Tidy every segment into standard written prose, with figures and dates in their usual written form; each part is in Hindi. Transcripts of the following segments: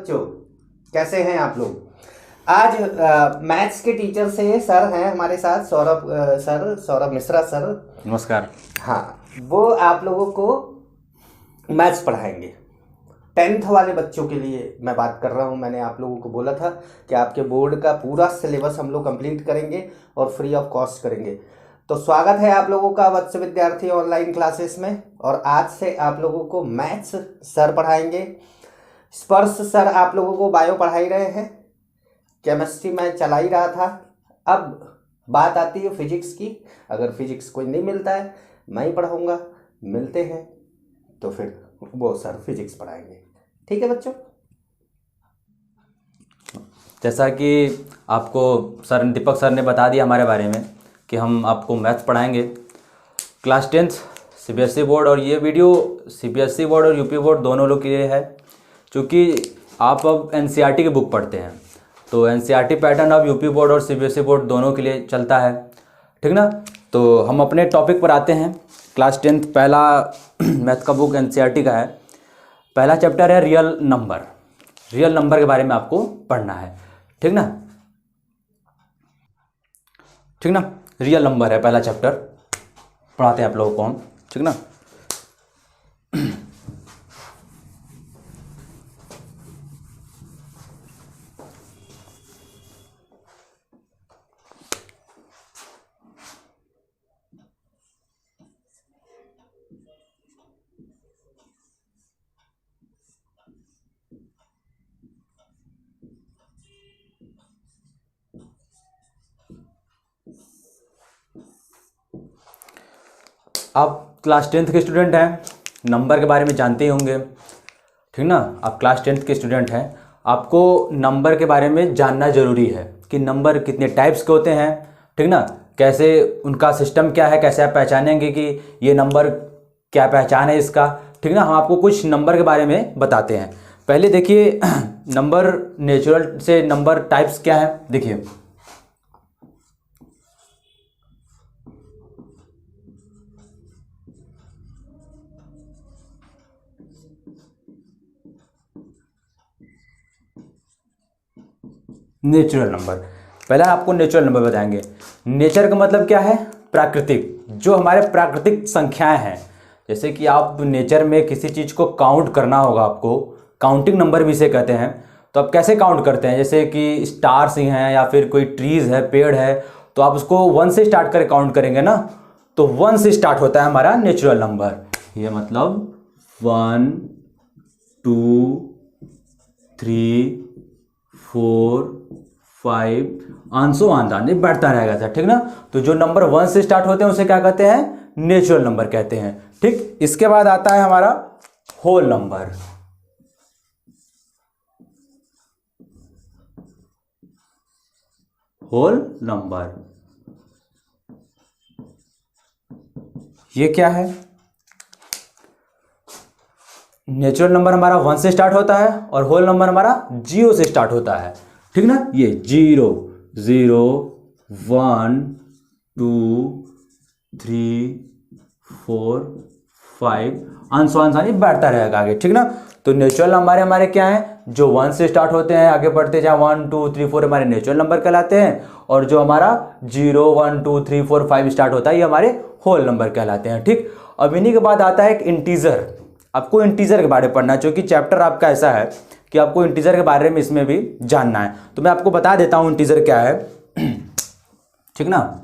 बच्चों, कैसे हैं आप लोग। आज मैथ्स के टीचर से सर हैं हमारे साथ, सौरभ मिश्रा सर। नमस्कार। हाँ, वो आप लोगों को मैथ्स पढ़ाएंगे। 10th वाले बच्चों के लिए मैं बात कर रहा हूँ। मैंने आप लोगों को बोला था कि आपके बोर्ड का पूरा सिलेबस हम लोग कंप्लीट करेंगे और फ्री ऑफ कॉस्ट करेंगे। तो स्वागत है आप लोगों का वत्स विद्यार्थी ऑनलाइन क्लासेस में। और आज से आप लोगों को मैथ्स सर पढ़ाएंगे। स्पर्श सर आप लोगों को बायो पढ़ा ही रहे हैं, केमिस्ट्री मैं चला ही रहा था। अब बात आती है फिजिक्स की। अगर फिजिक्स कोई नहीं मिलता है, मैं ही पढ़ाऊँगा। मिलते हैं तो फिर वो सर फिजिक्स पढ़ाएंगे। ठीक है बच्चों। जैसा कि आपको दीपक सर ने बता दिया हमारे बारे में कि हम आपको मैथ्स पढ़ाएंगे क्लास 10th सीबीएसई बोर्ड। और ये वीडियो सीबीएसई बोर्ड और यूपी बोर्ड दोनों लोग के लिए है, क्योंकि आप अब एनसीईआरटी की बुक पढ़ते हैं तो एनसीईआरटी पैटर्न अब यूपी बोर्ड और सीबीएसई बोर्ड दोनों के लिए चलता है, ठीक ना। तो हम अपने टॉपिक पर आते हैं। क्लास 10th पहला मैथ का बुक एनसीईआरटी का है। पहला चैप्टर है रियल नंबर। रियल नंबर के बारे में आपको पढ़ना है, ठीक ना। ठीक ना, रियल नंबर है पहला चैप्टर, पढ़ाते हैं आप लोगों को हम, ठीक ना। आप क्लास 10th के स्टूडेंट हैं, नंबर के बारे में जानते ही होंगे, ठीक ना। आप क्लास 10th के स्टूडेंट हैं, आपको नंबर के बारे में जानना ज़रूरी है कि नंबर कितने टाइप्स के होते हैं, ठीक ना। कैसे उनका सिस्टम क्या है, कैसे आप पहचानेंगे कि ये नंबर क्या पहचान है इसका, ठीक ना। हम आपको कुछ नंबर के बारे में बताते हैं। पहले देखिए नंबर नेचुरल से नंबर टाइप्स क्या है, देखिए। नेचुरल नंबर, पहला आपको नेचुरल नंबर बताएंगे। नेचर का मतलब क्या है, प्राकृतिक, जो हमारे प्राकृतिक संख्याएं हैं। जैसे कि आप नेचर में किसी चीज़ को काउंट करना होगा, आपको काउंटिंग नंबर भी इसे कहते हैं। तो आप कैसे काउंट करते हैं, जैसे कि स्टार्स ही हैं या फिर कोई ट्रीज़ है, पेड़ है, तो आप उसको 1 से स्टार्ट कर काउंट करेंगे ना। तो 1 से स्टार्ट होता है हमारा नेचुरल नंबर। ये मतलब 1 2 3 4 5 आंसो आंदाने बढ़ता रहेगा सर, ठीक ना। तो जो नंबर 1 से स्टार्ट होते हैं उसे क्या कहते हैं, नेचुरल नंबर कहते हैं, ठीक। इसके बाद आता है हमारा होल नंबर। होल नंबर ये क्या है, नेचुरल नंबर हमारा 1 से स्टार्ट होता है और होल नंबर हमारा 0 से स्टार्ट होता है, ठीक ना। ये 0 0 1 2 3 4 5 आंसो आंसानी बढ़ता रहेगा आगे, ठीक ना। तो नेचुरल नंबर हमारे क्या हैं, जो 1 से स्टार्ट होते हैं, आगे बढ़ते जाए 1 2 3 4 हमारे नेचुरल नंबर कहलाते हैं। और जो हमारा 0 1 2 3 4 5 स्टार्ट होता है, ये हमारे होल नंबर कहलाते हैं, ठीक। अब इन्हीं के बाद आता है एक इंटीजर। आपको इंटीजर के बारे में पढ़ना है, क्योंकि चैप्टर आपका ऐसा है कि आपको इंटीजर के बारे में इसमें भी जानना है। तो मैं आपको बता देता हूं इंटीजर क्या है, ठीक ना।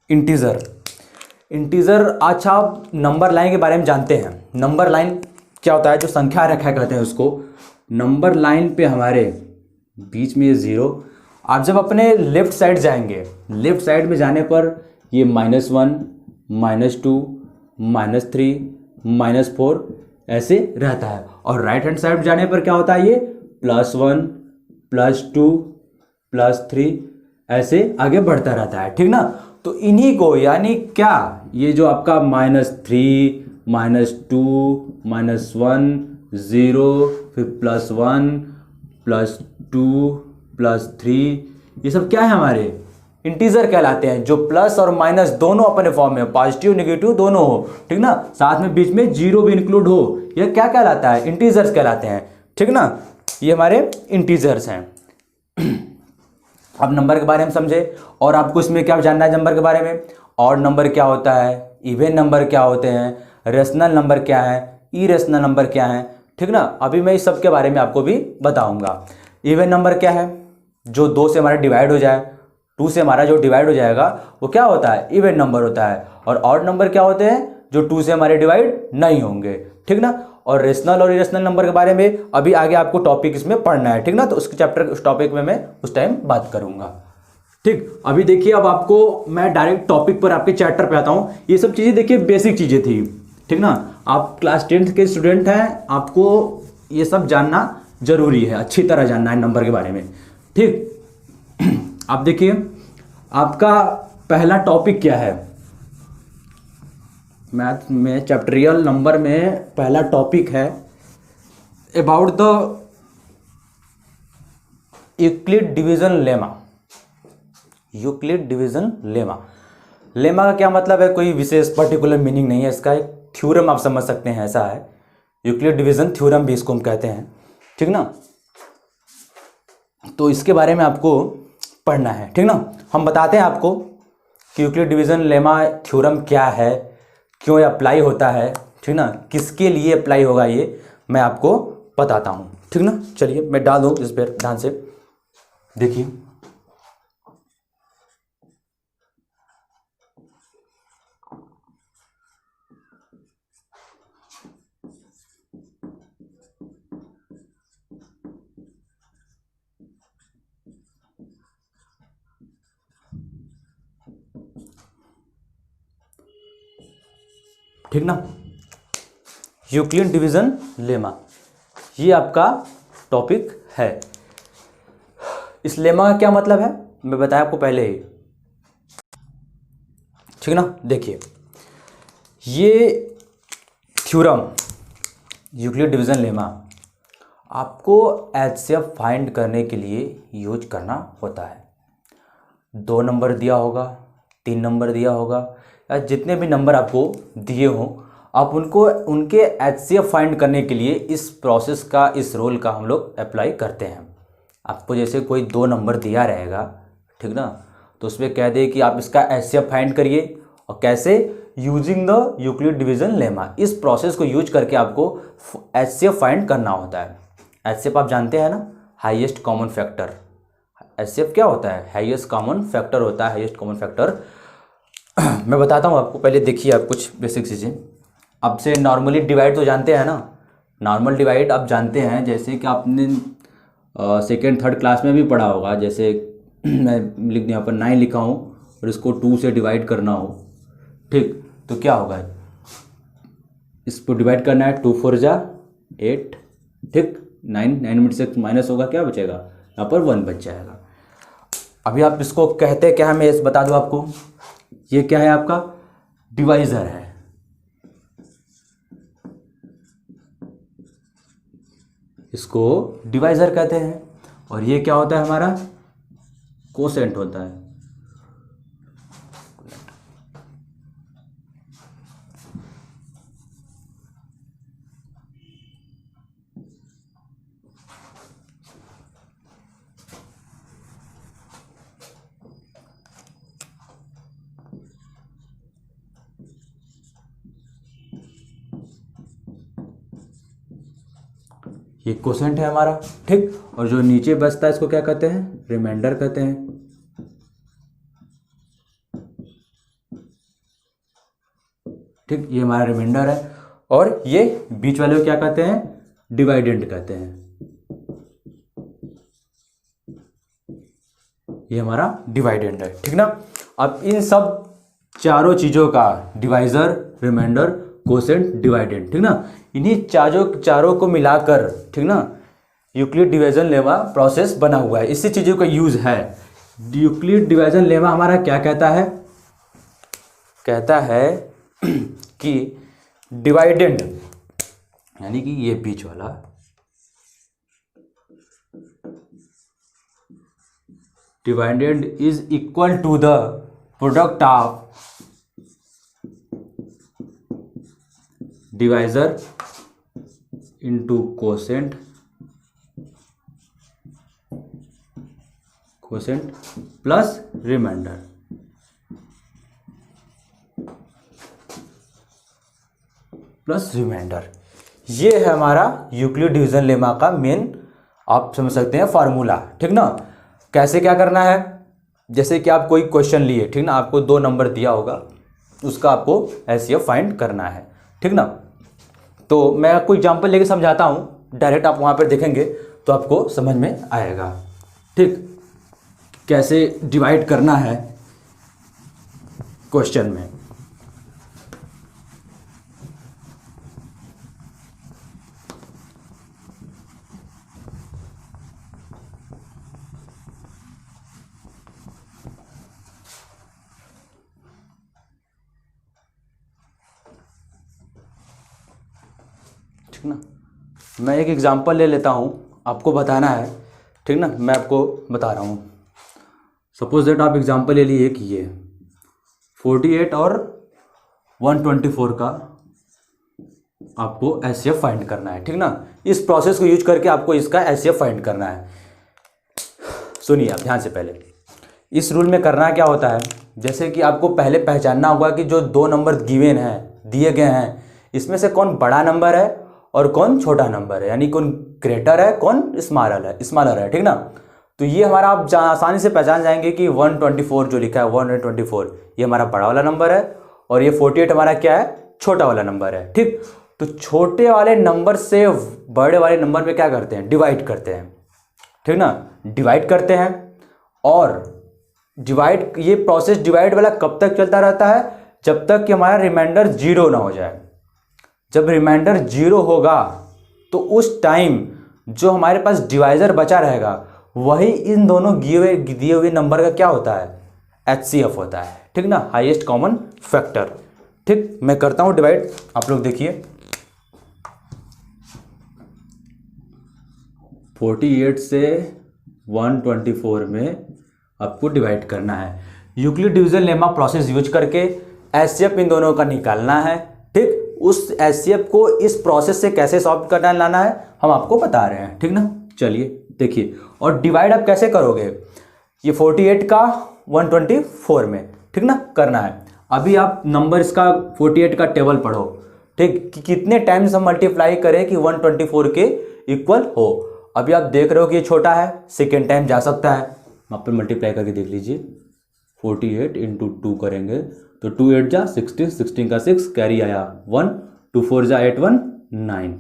इंटीजर अच्छा, आप नंबर लाइन के बारे में जानते हैं। नंबर लाइन क्या होता है, जो संख्या रेखा कहते हैं उसको। नंबर लाइन पे हमारे बीच में ये 0, आप जब अपने लेफ्ट साइड जाएंगे, लेफ्ट साइड में जाने पर ये -1 -2 -3 -4 ऐसे रहता है। और राइट हैंड साइड जाने पर क्या होता है, ये +1 +2 +3 ऐसे आगे बढ़ता रहता है, ठीक ना। तो इन्हीं को, यानी क्या, ये जो आपका -3 -2 -1 0 फिर +1 +2 +3, ये सब क्या है हमारे इंटीजर कहलाते हैं, जो प्लस और माइनस दोनों अपने फॉर्म में, पॉजिटिव नेगेटिव दोनों हो, ठीक ना, साथ में बीच में जीरो भी इंक्लूड हो, यह क्या कहलाता है, इंटीजर्स कहलाते हैं, ठीक ना, ये हमारे इंटीजर्स हैं। अब नंबर के बारे में समझे, और आपको इसमें क्या जानना है नंबर के बारे में, ऑड नंबर क्या होता है, इवन नंबर क्या होते हैं, रेशनल नंबर क्या है, इरेशनल नंबर क्या है, ठीक ना। अभी मैं इस सब के बारे में आपको भी बताऊंगा। इवन नंबर क्या है, जो 2 से हमारा डिवाइड हो जाए, 2 से हमारा जो डिवाइड हो जाएगा वो क्या होता है, इवन नंबर होता है। और ऑड नंबर क्या होते हैं, जो 2 से हमारे डिवाइड नहीं होंगे, ठीक ना। और रेशनल और इरेशनल नंबर के बारे में अभी आगे आपको टॉपिक इसमें पढ़ना है, ठीक ना, तो उसके चैप्टर उस टॉपिक में मैं उस टाइम बात करूंगा, ठीक। अभी देखिए, अब आपको मैं डायरेक्ट टॉपिक पर आपके चैप्टर पे आता हूँ। ये सब चीज़ें देखिए बेसिक चीज़ें थी, ठीक ना। आप क्लास 10th के स्टूडेंट हैं, आपको ये सब जानना जरूरी है, अच्छी तरह जानना है नंबर के बारे में, ठीक। अब देखिए, आपका पहला टॉपिक क्या है मैथ में, चैप्टरियल नंबर में पहला टॉपिक है about the Euclid division lemma. Euclid division lemma, lemma का क्या मतलब है, कोई विशेष पर्टिकुलर मीनिंग नहीं है इसका, एक थ्योरम आप समझ सकते हैं, ऐसा है। यूक्लिड डिवीजन थ्योरम भी इसको हम कहते हैं, ठीक ना। तो इसके बारे में आपको पढ़ना है, ठीक ना। हम बताते हैं आपको कि यूक्लिड डिवीजन लेमा थ्योरम क्या है, क्यों अप्लाई होता है, ठीक ना, किसके लिए अप्लाई होगा, ये मैं आपको बताता हूँ, ठीक ना। चलिए मैं डाल दूँ इस पर ध्यान से देखिए। ठीक ना, यूक्लिड डिवीजन लेमा ये आपका टॉपिक है। इस लेमा का क्या मतलब है मैं बताया आपको पहले ही, ठीक ना। देखिए, ये थ्योरम यूक्लिड डिवीजन लेमा आपको एचसीएफ फाइंड करने के लिए यूज करना होता है। 2 नंबर दिया होगा, 3 नंबर दिया होगा, या जितने भी नंबर आपको दिए हों, आप उनको उनके एचसीएफ फाइंड करने के लिए इस प्रोसेस का, इस रोल का हम लोग अप्लाई करते हैं। आपको जैसे कोई 2 नंबर दिया रहेगा, ठीक ना, तो उसमें कह दे कि आप इसका एचसीएफ फाइंड करिए, और कैसे, using the Euclid division lemma. इस प्रोसेस को यूज करके आपको एचसीएफ फाइंड करना होता है। एचसीएफ आप जानते हैं ना, हाईएस्ट कॉमन फैक्टर। एचसीएफ क्या होता है, हाईएस्ट कॉमन फैक्टर होता है, हाईएस्ट कॉमन फैक्टर। मैं बताता हूँ आपको, पहले देखिए आप कुछ बेसिक चीज़ें। अब से नॉर्मली डिवाइड तो जानते हैं ना, नॉर्मल डिवाइड आप जानते हैं, जैसे कि आपने 2nd 3rd क्लास में भी पढ़ा होगा। जैसे मैं लिख दिया यहाँ पर 9 लिखा हूँ और इसको 2 से डिवाइड करना हो, ठीक, तो क्या होगा, इसको डिवाइड करना है, 2 4 जा 8, ठीक, 9 में से माइनस होगा, क्या बचेगा, यहाँ पर 1 बच जाएगा। अभी आप इसको कहते क्या है, मैं इस बता दूँ आपको, ये क्या है, आपका डिवाइजर है। इसको डिवाइजर कहते हैं। और ये क्या होता है, हमारा कोसेंट होता है। ये कोसेंट है हमारा, ठीक। और जो नीचे बचता है इसको क्या कहते हैं, रिमाइंडर कहते हैं, ठीक, ये हमारा रिमाइंडर है। और ये बीच वाले को क्या कहते हैं, डिवाइडेंड कहते हैं। ये हमारा डिवाइडेंड है, ठीक ना। अब इन सब चारों चीज़ों का, डिवाइजर, रिमाइंडर, कोसेंट, डिवाइडेंड, ठीक ना, इन्हीं चारों को मिलाकर, ठीक ना, यूक्लिड डिवीजन लेमा प्रोसेस बना हुआ है। इसी चीज़ों का यूज है। यूक्लिड डिवीजन लेमा हमारा क्या कहता है, कहता है कि डिवाइडेंड, यानी कि ये बीच वाला, dividend is equal to the product of divisor into quotient plus remainder. ये है हमारा यूक्लिड डिवीजन लेमा का मेन, आप समझ सकते हैं, फार्मूला। ठीक ना। कैसे क्या करना है, जैसे कि आप कोई क्वेश्चन लिए, ठीक ना, आपको 2 नंबर दिया होगा, उसका आपको एचसीएफ फाइंड करना है। ठीक ना। तो मैं आपको एग्जांपल लेके समझाता हूँ, डायरेक्ट आप वहाँ पर देखेंगे तो आपको समझ में आएगा। ठीक, कैसे डिवाइड करना है क्वेश्चन में। ठीक ना। मैं एक एग्जांपल ले लेता हूँ, आपको बताना है। ठीक ना। मैं आपको बता रहा हूँ, सपोज दैट आप एग्जांपल ले लिए कि ये 48 और 124 का आपको एचसीएफ फाइंड करना है। ठीक ना। इस प्रोसेस को यूज करके आपको इसका एचसीएफ फाइंड करना है। सुनिए आप ध्यान से, पहले इस रूल में करना क्या होता है, जैसे कि आपको पहले पहचानना होगा कि जो 2 नंबर गिवन है, दिए गए हैं, इसमें से कौन बड़ा नंबर है और कौन छोटा नंबर है, यानी कौन ग्रेटर है कौन स्मॉलर है। ठीक ना। तो ये हमारा आप आसानी से पहचान जाएंगे कि 124 जो लिखा है 124 ये हमारा बड़ा वाला नंबर है और ये 48 हमारा क्या है, छोटा वाला नंबर है। ठीक। तो छोटे वाले नंबर से बड़े वाले नंबर में क्या करते हैं, डिवाइड करते हैं। ठीक ना। डिवाइड करते हैं, और डिवाइड, ये प्रोसेस डिवाइड वाला कब तक चलता रहता है, जब तक कि हमारा रिमाइंडर 0 ना हो जाए। जब रिमाइंडर 0 होगा तो उस टाइम जो हमारे पास डिवाइजर बचा रहेगा वही इन दोनों दिए हुए नंबर का क्या होता है, एचसीएफ होता है। ठीक ना, हाईएस्ट कॉमन फैक्टर। ठीक, मैं करता हूं डिवाइड, आप लोग देखिए। 48 से 124 में आपको डिवाइड करना है। Euclid division lemma process use करके एचसीएफ इन दोनों का निकालना है। ठीक, उस एचसीएफ को इस प्रोसेस से कैसे सॉल्व करना लाना है हम आपको बता रहे हैं। ठीक ना। चलिए देखिए, और डिवाइड आप कैसे करोगे, ये 48 का 124 में, ठीक ना, करना है। अभी आप नंबर इसका 48 का टेबल पढ़ो। ठीक, कि कितने टाइम्स हम मल्टीप्लाई करें कि 124 के इक्वल हो। अभी आप देख रहे हो कि ये छोटा है, सेकेंड टाइम जा सकता है, आप पर मल्टीप्लाई करके देख लीजिए। 48 इंटू 2 करेंगे तो 2 8 जा 16, 16 का 6 कैरी आया 1, 2 4 जा 8 1 9,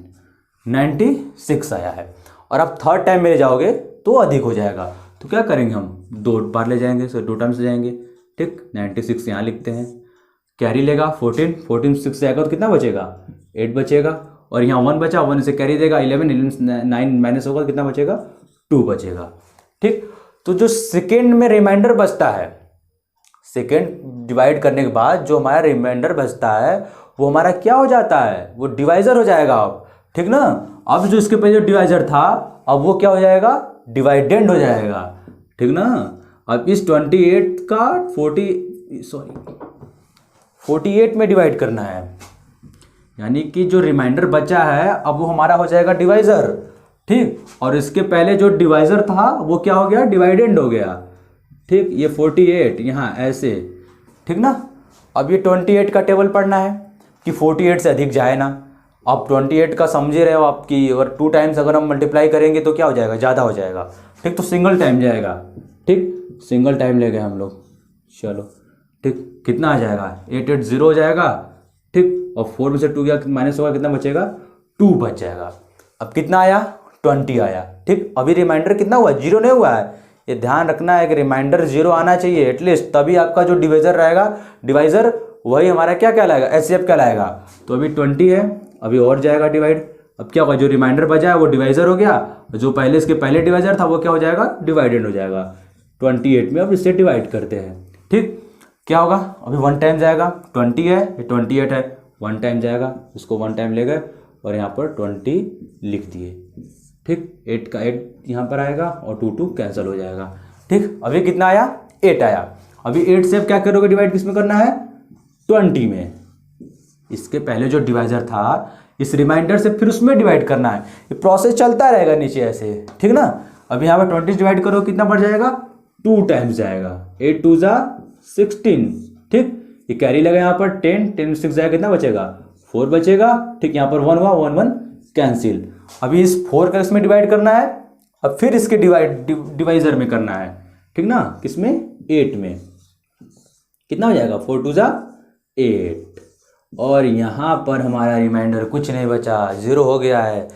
96 आया है। और आप थर्ड टाइम में ले जाओगे तो अधिक हो जाएगा, तो क्या करेंगे हम 2 बार ले जाएंगे, सो 2 टाइम्स ले जाएंगे। ठीक, 96 यहाँ लिखते हैं, कैरी लेगा 14, 14 6 से आएगा तो कितना बचेगा, 8 बचेगा, और यहाँ 1 बचा, 1 से कैरी देगा 11, 9 माइनस होगा कितना बचेगा, 2 बचेगा। ठीक, तो जो सेकेंड में रिमाइंडर बचता है, सेकेंड डिवाइड करने के बाद जो हमारा रिमाइंडर बचता है वो हमारा क्या हो जाता है, वो डिवाइजर हो जाएगा अब। ठीक ना। अब जो इसके पहले जो डिवाइजर था अब वो क्या हो जाएगा, डिवाइडेंड हो जाएगा। ठीक ना। अब इस 28 का 48 में डिवाइड करना है, यानी कि जो रिमाइंडर बचा है अब वो हमारा हो जाएगा डिवाइजर। ठीक, और इसके पहले जो डिवाइजर था वो क्या हो गया, डिवाइडेंड हो गया। ठीक, ये 48 यहाँ ऐसे। ठीक ना। अब ये 28 का टेबल पढ़ना है कि 48 से अधिक जाए ना। अब 28 का समझे रहे हो आपकी, अगर 2 टाइम्स अगर हम मल्टीप्लाई करेंगे तो क्या हो जाएगा, ज़्यादा हो जाएगा। ठीक, तो सिंगल टाइम जाएगा। ठीक, सिंगल टाइम ले गए हम लोग। चलो ठीक, कितना आ जाएगा, 880 हो जाएगा। ठीक, और 4 में से 2 गया माइनस होगा, कितना बचेगा, 2 बच जाएगा। अब कितना आया, 20 आया। ठीक, अभी रिमाइंडर कितना हुआ, 0 नहीं हुआ है। ये ध्यान रखना है कि रिमाइंडर 0 आना चाहिए एटलीस्ट, तभी आपका जो डिवाइजर रहेगा, डिवाइजर वही हमारा क्या कहलाएगा, एचसीएफ कहलाएगा। तो अभी 20 है, अभी और जाएगा डिवाइड। अब क्या होगा, जो रिमाइंडर बचा है वो डिवाइजर हो गया, जो पहले इसके पहले डिवाइजर था वो क्या हो जाएगा, डिवाइडेड हो जाएगा 28 में। अब इससे डिवाइड करते हैं। ठीक, क्या होगा, अभी 1 टाइम जाएगा, 20 है, ये 28 है, 1 टाइम जाएगा, इसको 1 टाइम ले गए और यहाँ पर 20 लिख दिए। ठीक, 8 का 8 यहाँ पर आएगा और 2 2 कैंसिल हो जाएगा, ठीक, अभी कितना आया 8 आया। अभी 8 से अब क्या करोगे डिवाइड किस में करना है 20 में। इसके पहले जो डिवाइजर था इस रिमाइंडर से फिर उसमें डिवाइड करना है। ये प्रोसेस चलता रहेगा नीचे ऐसे, ठीक ना। अब यहाँ पर 20 डिवाइड करो कितना बढ़ जाएगा 2 टाइम्स जाएगा, 8 2 जा 16, ठीक। ये कैरी लगा यहाँ पर 10 10 6 जाएगा कितना बचेगा 4 बचेगा, ठीक। यहाँ पर 1 हुआ 1 1 कैंसिल। अभी इस 4 का इसमें डिवाइड करना है, अब फिर इसके डिवाइजर में करना है, ठीक ना, किसमें 8 में। कितना हो जाएगा 4 2 जा 8 और यहाँ पर हमारा रिमाइंडर कुछ नहीं बचा, 0 हो गया है।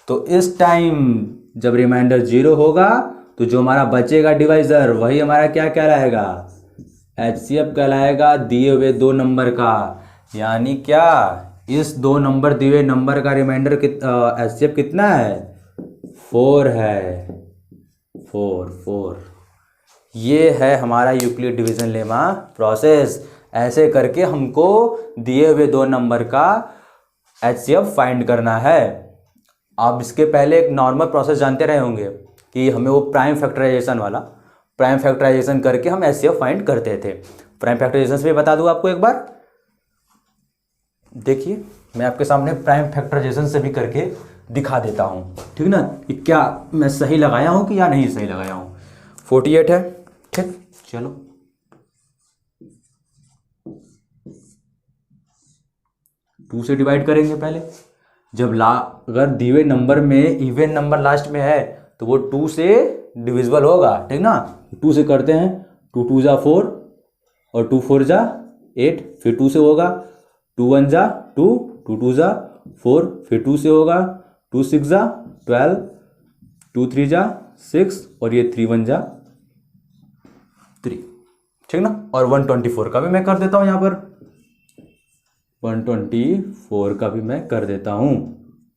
तो इस टाइम जब रिमाइंडर 0 होगा तो जो हमारा बचेगा डिवाइजर वही हमारा क्या कहलाएगा एचसीएफ कहलाएगा, दिए हुए 2 नंबर का। यानी क्या इस 2 नंबर दिए हुए नंबर का रिमाइंडर एचसीएफ कितना है 4 है, 4। ये है हमारा यूक्लिड डिवीजन लेमा प्रोसेस। ऐसे करके हमको दिए हुए 2 नंबर का एचसीएफ फाइंड करना है। आप इसके पहले एक नॉर्मल प्रोसेस जानते रहे होंगे कि हमें वो प्राइम फैक्टराइजेशन वाला, प्राइम फैक्टराइजेशन करके हम एचसीएफ फाइंड करते थे। प्राइम फैक्टराइजेशन से भी बता दूँ आपको एक बार, देखिए मैं आपके सामने प्राइम फैक्टराइजेशन से भी करके दिखा देता हूँ, ठीक ना, कि क्या मैं सही लगाया हूँ कि या नहीं सही लगाया हूँ। 48 है, ठीक। चलो 2 से डिवाइड करेंगे पहले। जब अगर दिए नंबर में इवन नंबर लास्ट में है तो वो 2 से डिविजिबल होगा, ठीक ना। 2 से करते हैं, 2 2 जा 4 और 2 4 जा 8, फिर 2 से होगा, 2 1 जा 2, 2 2 जा 4, फिर 2 से होगा, 2 6 जा 12, 2 3 जा 6 और ये 3 1 जा 3, ठीक ना। और 124 का भी मैं कर देता हूँ यहाँ पर, 124 का भी मैं कर देता हूँ।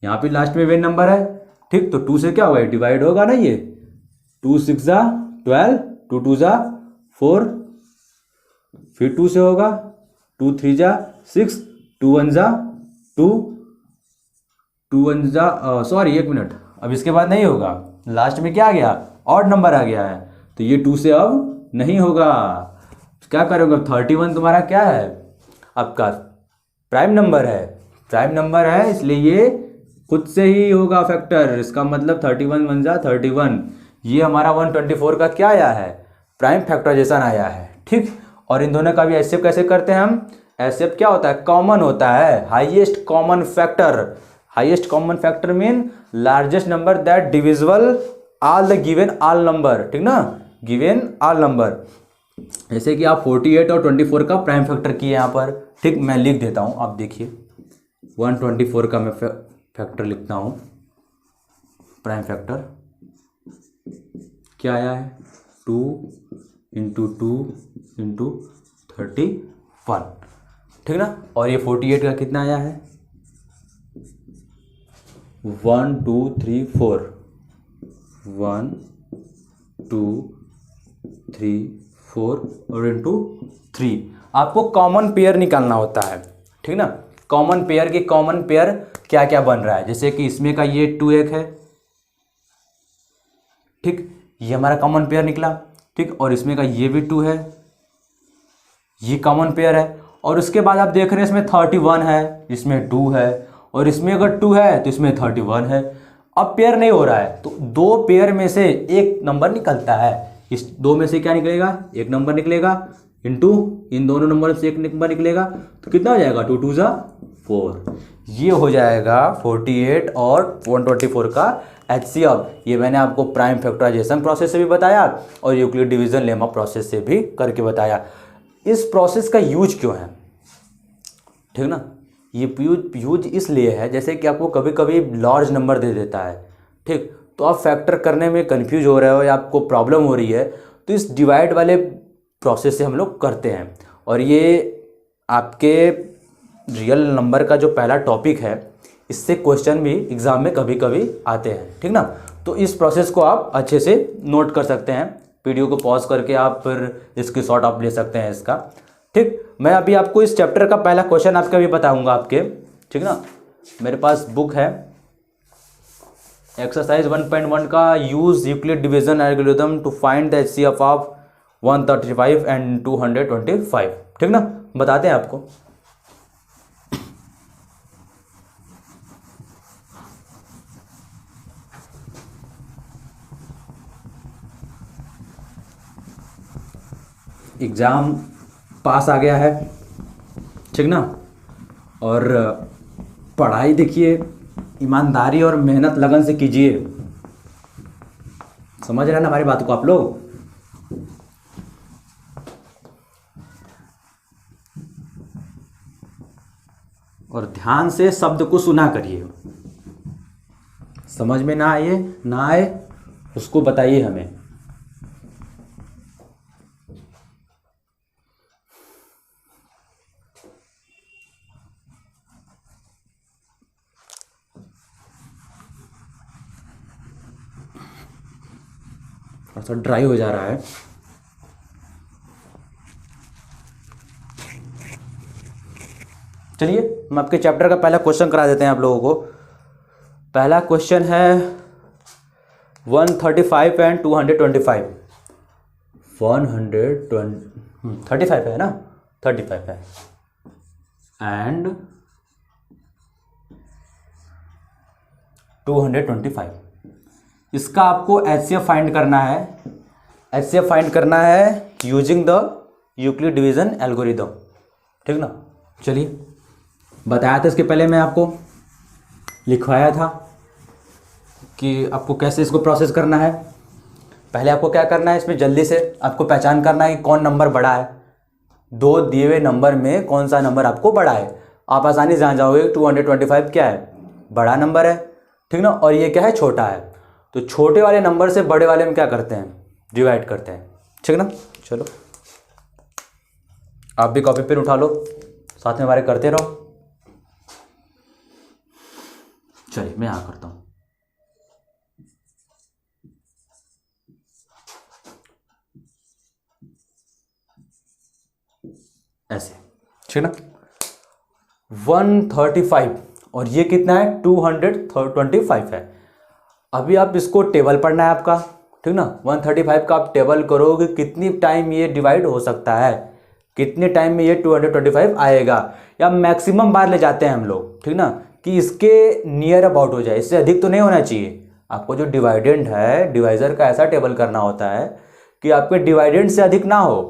यहाँ पे लास्ट में इवन नंबर है, ठीक। तो 2 से क्या होगा डिवाइड होगा ना, ये 2 6 जा 12, 2 2 जा 4, फिर 2 से होगा, 2 3 जा 6, 2 1 जा 2, 2 1 जा सॉरी 1 मिनट, अब इसके बाद नहीं होगा, लास्ट में क्या आ गया ऑड नंबर आ गया है, तो ये 2 से अब नहीं होगा। क्या करोगे 31 तुम्हारा क्या है आपका प्राइम नंबर है, प्राइम नंबर है इसलिए ये खुद से ही होगा फैक्टर। इसका मतलब 31 1 जा 31, ये हमारा 124 का क्या आया है प्राइम फैक्टराइजेशन आया है, ठीक। और इन दोनों का भी एचसीएफ कैसे करते हैं हम, एचसीएफ क्या होता है कॉमन होता है, highest common factor. Highest common factor mean largest number that divisible all the given all number, ठीक ना, गिवन ऑल नंबर। जैसे कि आप 48 और 24 का प्राइम फैक्टर किए यहाँ पर, ठीक। मैं लिख देता हूँ, आप देखिए 124 का मैं फैक्टर लिखता हूँ। प्राइम फैक्टर क्या आया है 2 इंटू 2 इंटू 31, ठीक ना। और ये 48 का कितना आया है 1 2 3 4, 1 2 3 4 और इंटू 3। आपको कॉमन पेयर निकालना होता है, ठीक ना। कॉमन पेयर की कॉमन पेयर क्या क्या बन रहा है, जैसे कि इसमें का ये 2 एक है, ठीक, ये हमारा कॉमन पेयर निकला, ठीक। और इसमें का ये भी 2 है, ये कॉमन पेयर है। और उसके बाद आप देख रहे हैं इसमें 31 है, इसमें 2 है, और इसमें अगर 2 है तो इसमें 31 है। अब पेयर नहीं हो रहा है तो 2 पेयर में से एक नंबर निकलता है, इस 2 में से क्या निकलेगा एक नंबर निकलेगा, इंटू इन दोनों नंबर से एक नंबर निकलेगा, तो कितना हो जाएगा 2 2 जा 4। ये हो जाएगा 48 और 124 का एचसीएफ। ये मैंने आपको प्राइम फैक्टराइजेशन प्रोसेस से भी बताया और यूक्लिड डिवीजन लेमा प्रोसेस से भी करके बताया। इस प्रोसेस का यूज क्यों है, ठीक ना। ये यूज इसलिए है जैसे कि आपको कभी कभी लार्ज नंबर दे देता है, ठीक, तो आप फैक्टर करने में कंफ्यूज हो रहे हो या आपको प्रॉब्लम हो रही है, तो इस डिवाइड वाले प्रोसेस से हम लोग करते हैं। और ये आपके रियल नंबर का जो पहला टॉपिक है, इससे क्वेश्चन भी एग्ज़ाम में कभी कभी आते हैं, ठीक ना। तो इस प्रोसेस को आप अच्छे से नोट कर सकते हैं, वीडियो को पॉज करके आप फिर इसकी शॉर्ट आप ले सकते हैं इसका, ठीक। मैं अभी आपको इस चैप्टर का पहला क्वेश्चन आपका भी बताऊंगा आपके, ठीक ना। मेरे पास बुक है, एक्सरसाइज 1.1 का use Euclid division algorithm to find the HCF of 135 and 225। ठीक ना, बताते हैं आपको। एग्ज़ाम पास आ गया है, ठीक ना, और पढ़ाई देखिए ईमानदारी और मेहनत लगन से कीजिए। समझ रहे हैं ना हमारी बात को आप लोग? और ध्यान से शब्द को सुना करिए। समझ में ना आए उसको बताइए हमें। थोड़ा सा ड्राई हो जा रहा है। चलिए हम आपके चैप्टर का पहला क्वेश्चन करा देते हैं आप लोगों को। पहला क्वेश्चन है 135 एंड 225। 135 है ना, 35 है एंड 225। इसका आपको एचसीएफ फाइंड करना है। एचसीएफ फाइंड करना है using the Euclid division algorithm, ठीक ना। चलिए, बताया था इसके पहले, मैं आपको लिखवाया था कि आपको कैसे इसको प्रोसेस करना है। पहले आपको क्या करना है, इसमें जल्दी से आपको पहचान करना है कि कौन नंबर बड़ा है। दो दिए हुए नंबर में कौन सा नंबर आपको बड़ा है। आप आसानी से जान जाओगे 225 क्या है, बड़ा नंबर है, ठीक ना, और ये क्या है, छोटा है। तो छोटे वाले नंबर से बड़े वाले में क्या करते हैं, डिवाइड करते हैं, ठीक ना। चलो आप भी कॉपी पेन उठा लो, साथ में हमारे करते रहो। चलिए मैं यहाँ करता हूँ। ऐसे, ठीक ना। 135 और ये कितना है, 225 है। अभी आप इसको टेबल पढ़ना है आपका, ठीक ना। 135 का आप टेबल करोगे कितनी टाइम ये डिवाइड हो सकता है, कितने टाइम में ये 225 आएगा, या मैक्सिमम बार ले जाते हैं हम लोग, ठीक ना, कि इसके नियर अबाउट हो जाए। इससे अधिक तो नहीं होना चाहिए। आपको जो डिवाइडेंड है, डिवाइजर का ऐसा टेबल करना होता है कि आपके डिवाइडेंड से अधिक ना हो,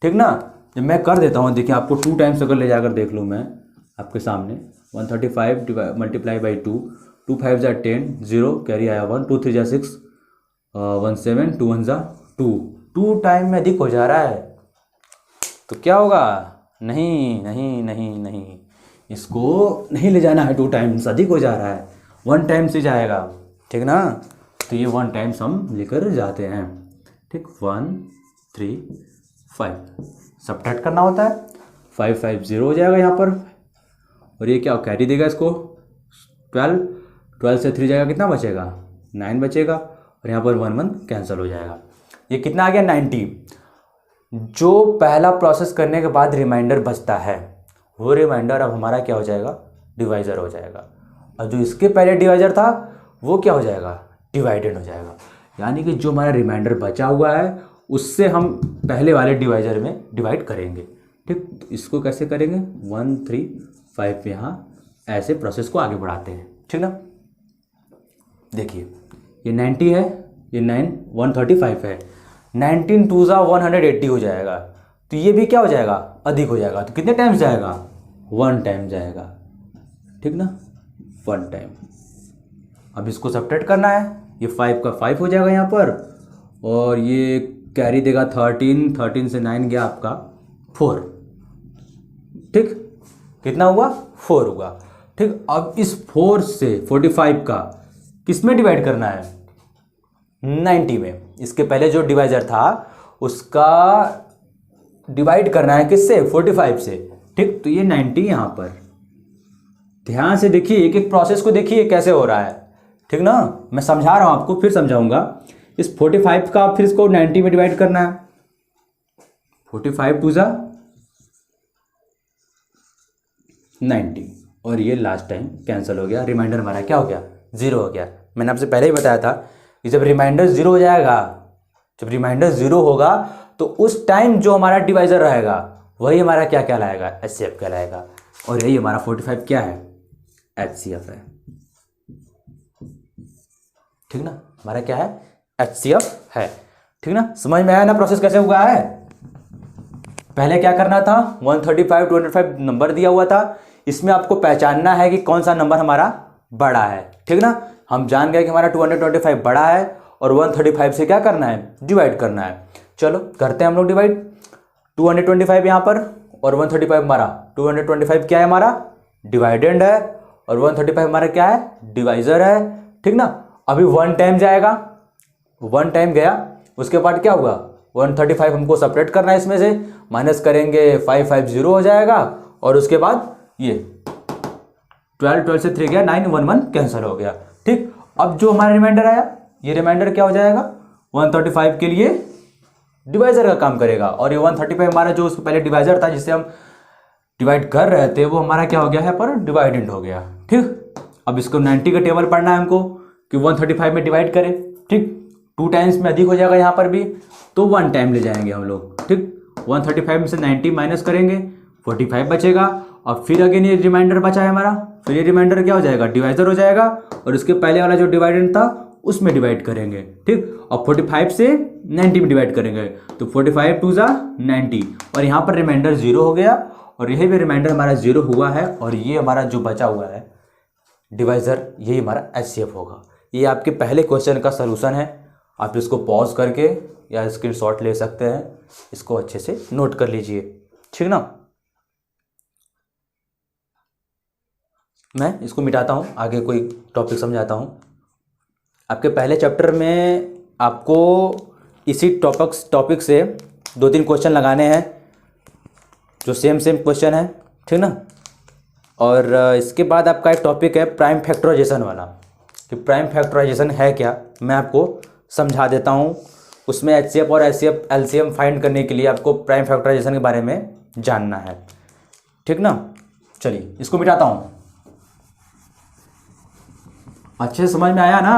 ठीक ना। जब मैं कर देता हूँ, देखिए आपको 2 टाइम्स अगर ले जाकर देख लूँ मैं आपके सामने, 135 मल्टीप्लाई बाई 2, 2 5 जा 10, 0 कैरी आया 1, 2 3 जा 6, 1 7, 2 1 जा 2। 2 टाइम में अधिक हो जा रहा है तो क्या होगा, नहीं नहीं नहीं नहीं, इसको नहीं ले जाना है। 2 टाइम्स अधिक हो जा रहा है, 1 टाइम से जाएगा, ठीक ना। तो ये 1 टाइम्स हम लेकर जाते हैं, ठीक। 1 3 5 सब्ट्रैक्ट करना होता है, 5 5 0 हो जाएगा यहाँ पर, और ये क्या कैरी देगा इसको 12, 12 से 3 जाएगा, कितना बचेगा, 9 बचेगा, और यहाँ पर 1 1 कैंसिल हो जाएगा। ये कितना आ गया, 90। जो पहला प्रोसेस करने के बाद रिमाइंडर बचता है, वो रिमाइंडर अब हमारा क्या हो जाएगा, डिवाइज़र हो जाएगा। और जो इसके पहले डिवाइज़र था वो क्या हो जाएगा, डिवाइडेड हो जाएगा। यानी कि जो हमारा रिमाइंडर बचा हुआ है उससे हम पहले वाले डिवाइज़र में डिवाइड करेंगे, ठीक। तो इसको कैसे करेंगे, 1 3 5 यहाँ ऐसे प्रोसेस को आगे बढ़ाते हैं, ठीक ना। देखिए ये 90 है, ये 135 है, 19 2 जा 180 हो जाएगा। तो ये भी क्या हो जाएगा, अधिक हो जाएगा। तो कितने टाइम्स जाएगा, 1 टाइम जाएगा, ठीक ना, 1 टाइम। अब इसको सब्ट्रैक्ट करना है, ये 5 का 5 हो जाएगा यहाँ पर, और ये कैरी देगा 13, 13 से 9 गया आपका 4, ठीक। कितना हुआ, 4 हुआ, ठीक। अब इस 4 से 45 का किस में डिवाइड करना है, 90 में। इसके पहले जो डिवाइजर था उसका डिवाइड करना है किससे, 45 से, ठीक। तो ये 90 यहाँ पर, ध्यान से देखिए, एक एक प्रोसेस को देखिए कैसे हो रहा है, ठीक ना। मैं समझा रहा हूँ आपको, फिर समझाऊंगा। इस 45 का फिर इसको 90 में डिवाइड करना है, 45 2 जा 90, और ये लास्ट टाइम कैंसिल हो गया, रिमाइंडर हमारा क्या हो गया, 0 हो गया। मैंने आपसे पहले ही बताया था कि जब रिमाइंडर ज़ीरो हो जाएगा, जब रिमाइंडर ज़ीरो होगा तो उस टाइम जो हमारा डिवाइज़र रहेगा वही हमारा क्या कहलाएगा, HCF कहलाएगा। और यही हमारा 45 क्या है, HCF है। ठीक ना, हमारा क्या है, HCF है। ठीक ना, समझ में आया ना प्रोसेस कैसे हुआ है। पहले क्या करना था, 135 205 नंबर दिया हुआ था, इसमें आपको पहचानना है कि कौन सा नंबर हमारा बड़ा है। ठीक ना, हम जान गए कि हमारा 225 बड़ा है और 135 से क्या करना है, डिवाइड करना है। चलो करते हैं हम लोग डिवाइड। 225 यहाँ पर और 135 हमारा, 225 क्या है हमारा, डिवाइडेंड है, और 135 हमारा क्या है, डिवाइजर है। ठीक ना, अभी 1 टाइम जाएगा, 1 टाइम गया, उसके बाद क्या हुआ, 135 हमको सेपरेट करना है, इसमें से माइनस करेंगे 550 हो जाएगा, और उसके बाद ये 12 से 3 गया, 9 1 1 कैंसिल हो गया। ठीक, अब जो हमारा रिमाइंडर आया, ये रिमाइंडर क्या हो जाएगा, 135 के लिए डिवाइजर का काम करेगा, और ये 135 हमारा जो उसको पहले डिवाइजर था जिससे हम डिवाइड कर रहे थे, वो हमारा क्या हो गया है, पर डिवाइडेंड हो गया। ठीक, अब इसको 90 का टेबल पढ़ना है हमको कि 135 में डिवाइड करें। ठीक, 2 टाइम्स में अधिक हो जाएगा यहाँ पर भी, तो 1 टाइम ले जाएंगे हम लोग। ठीक, 135 में से 90 माइनस करेंगे, 45 बचेगा, और फिर अगेन ये रिमाइंडर बचा है हमारा, फिर ये रिमाइंडर क्या हो जाएगा, डिवाइजर हो जाएगा, और इसके पहले वाला जो डिवाइडेंड था उसमें डिवाइड करेंगे। ठीक, और 45 से 90 में डिवाइड करेंगे, तो 45 2 जा 90, और यहाँ पर रिमाइंडर 0 हो गया, और यही भी रिमाइंडर हमारा 0 हुआ है, और ये हमारा जो बचा हुआ है डिवाइजर, यही हमारा HCF होगा। ये आपके पहले क्वेश्चन का सलूशन है, आप इसको पॉज करके या स्क्रीनशॉट ले सकते हैं, इसको अच्छे से नोट कर लीजिए। ठीक ना, मैं इसको मिटाता हूँ, आगे कोई टॉपिक समझाता हूँ। आपके पहले चैप्टर में आपको इसी टॉपिक से 2-3 क्वेश्चन लगाने हैं जो सेम क्वेश्चन है। ठीक ना, और इसके बाद आपका एक टॉपिक है प्राइम फैक्टराइजेशन वाला, कि प्राइम फैक्टराइजेशन है क्या, मैं आपको समझा देता हूँ। उसमें HCF और HCF LCM फाइंड करने के लिए आपको प्राइम फैक्टराइजेशन के बारे में जानना है। ठीक ना, चलिए इसको मिटाता हूँ। अच्छे समझ में आया ना,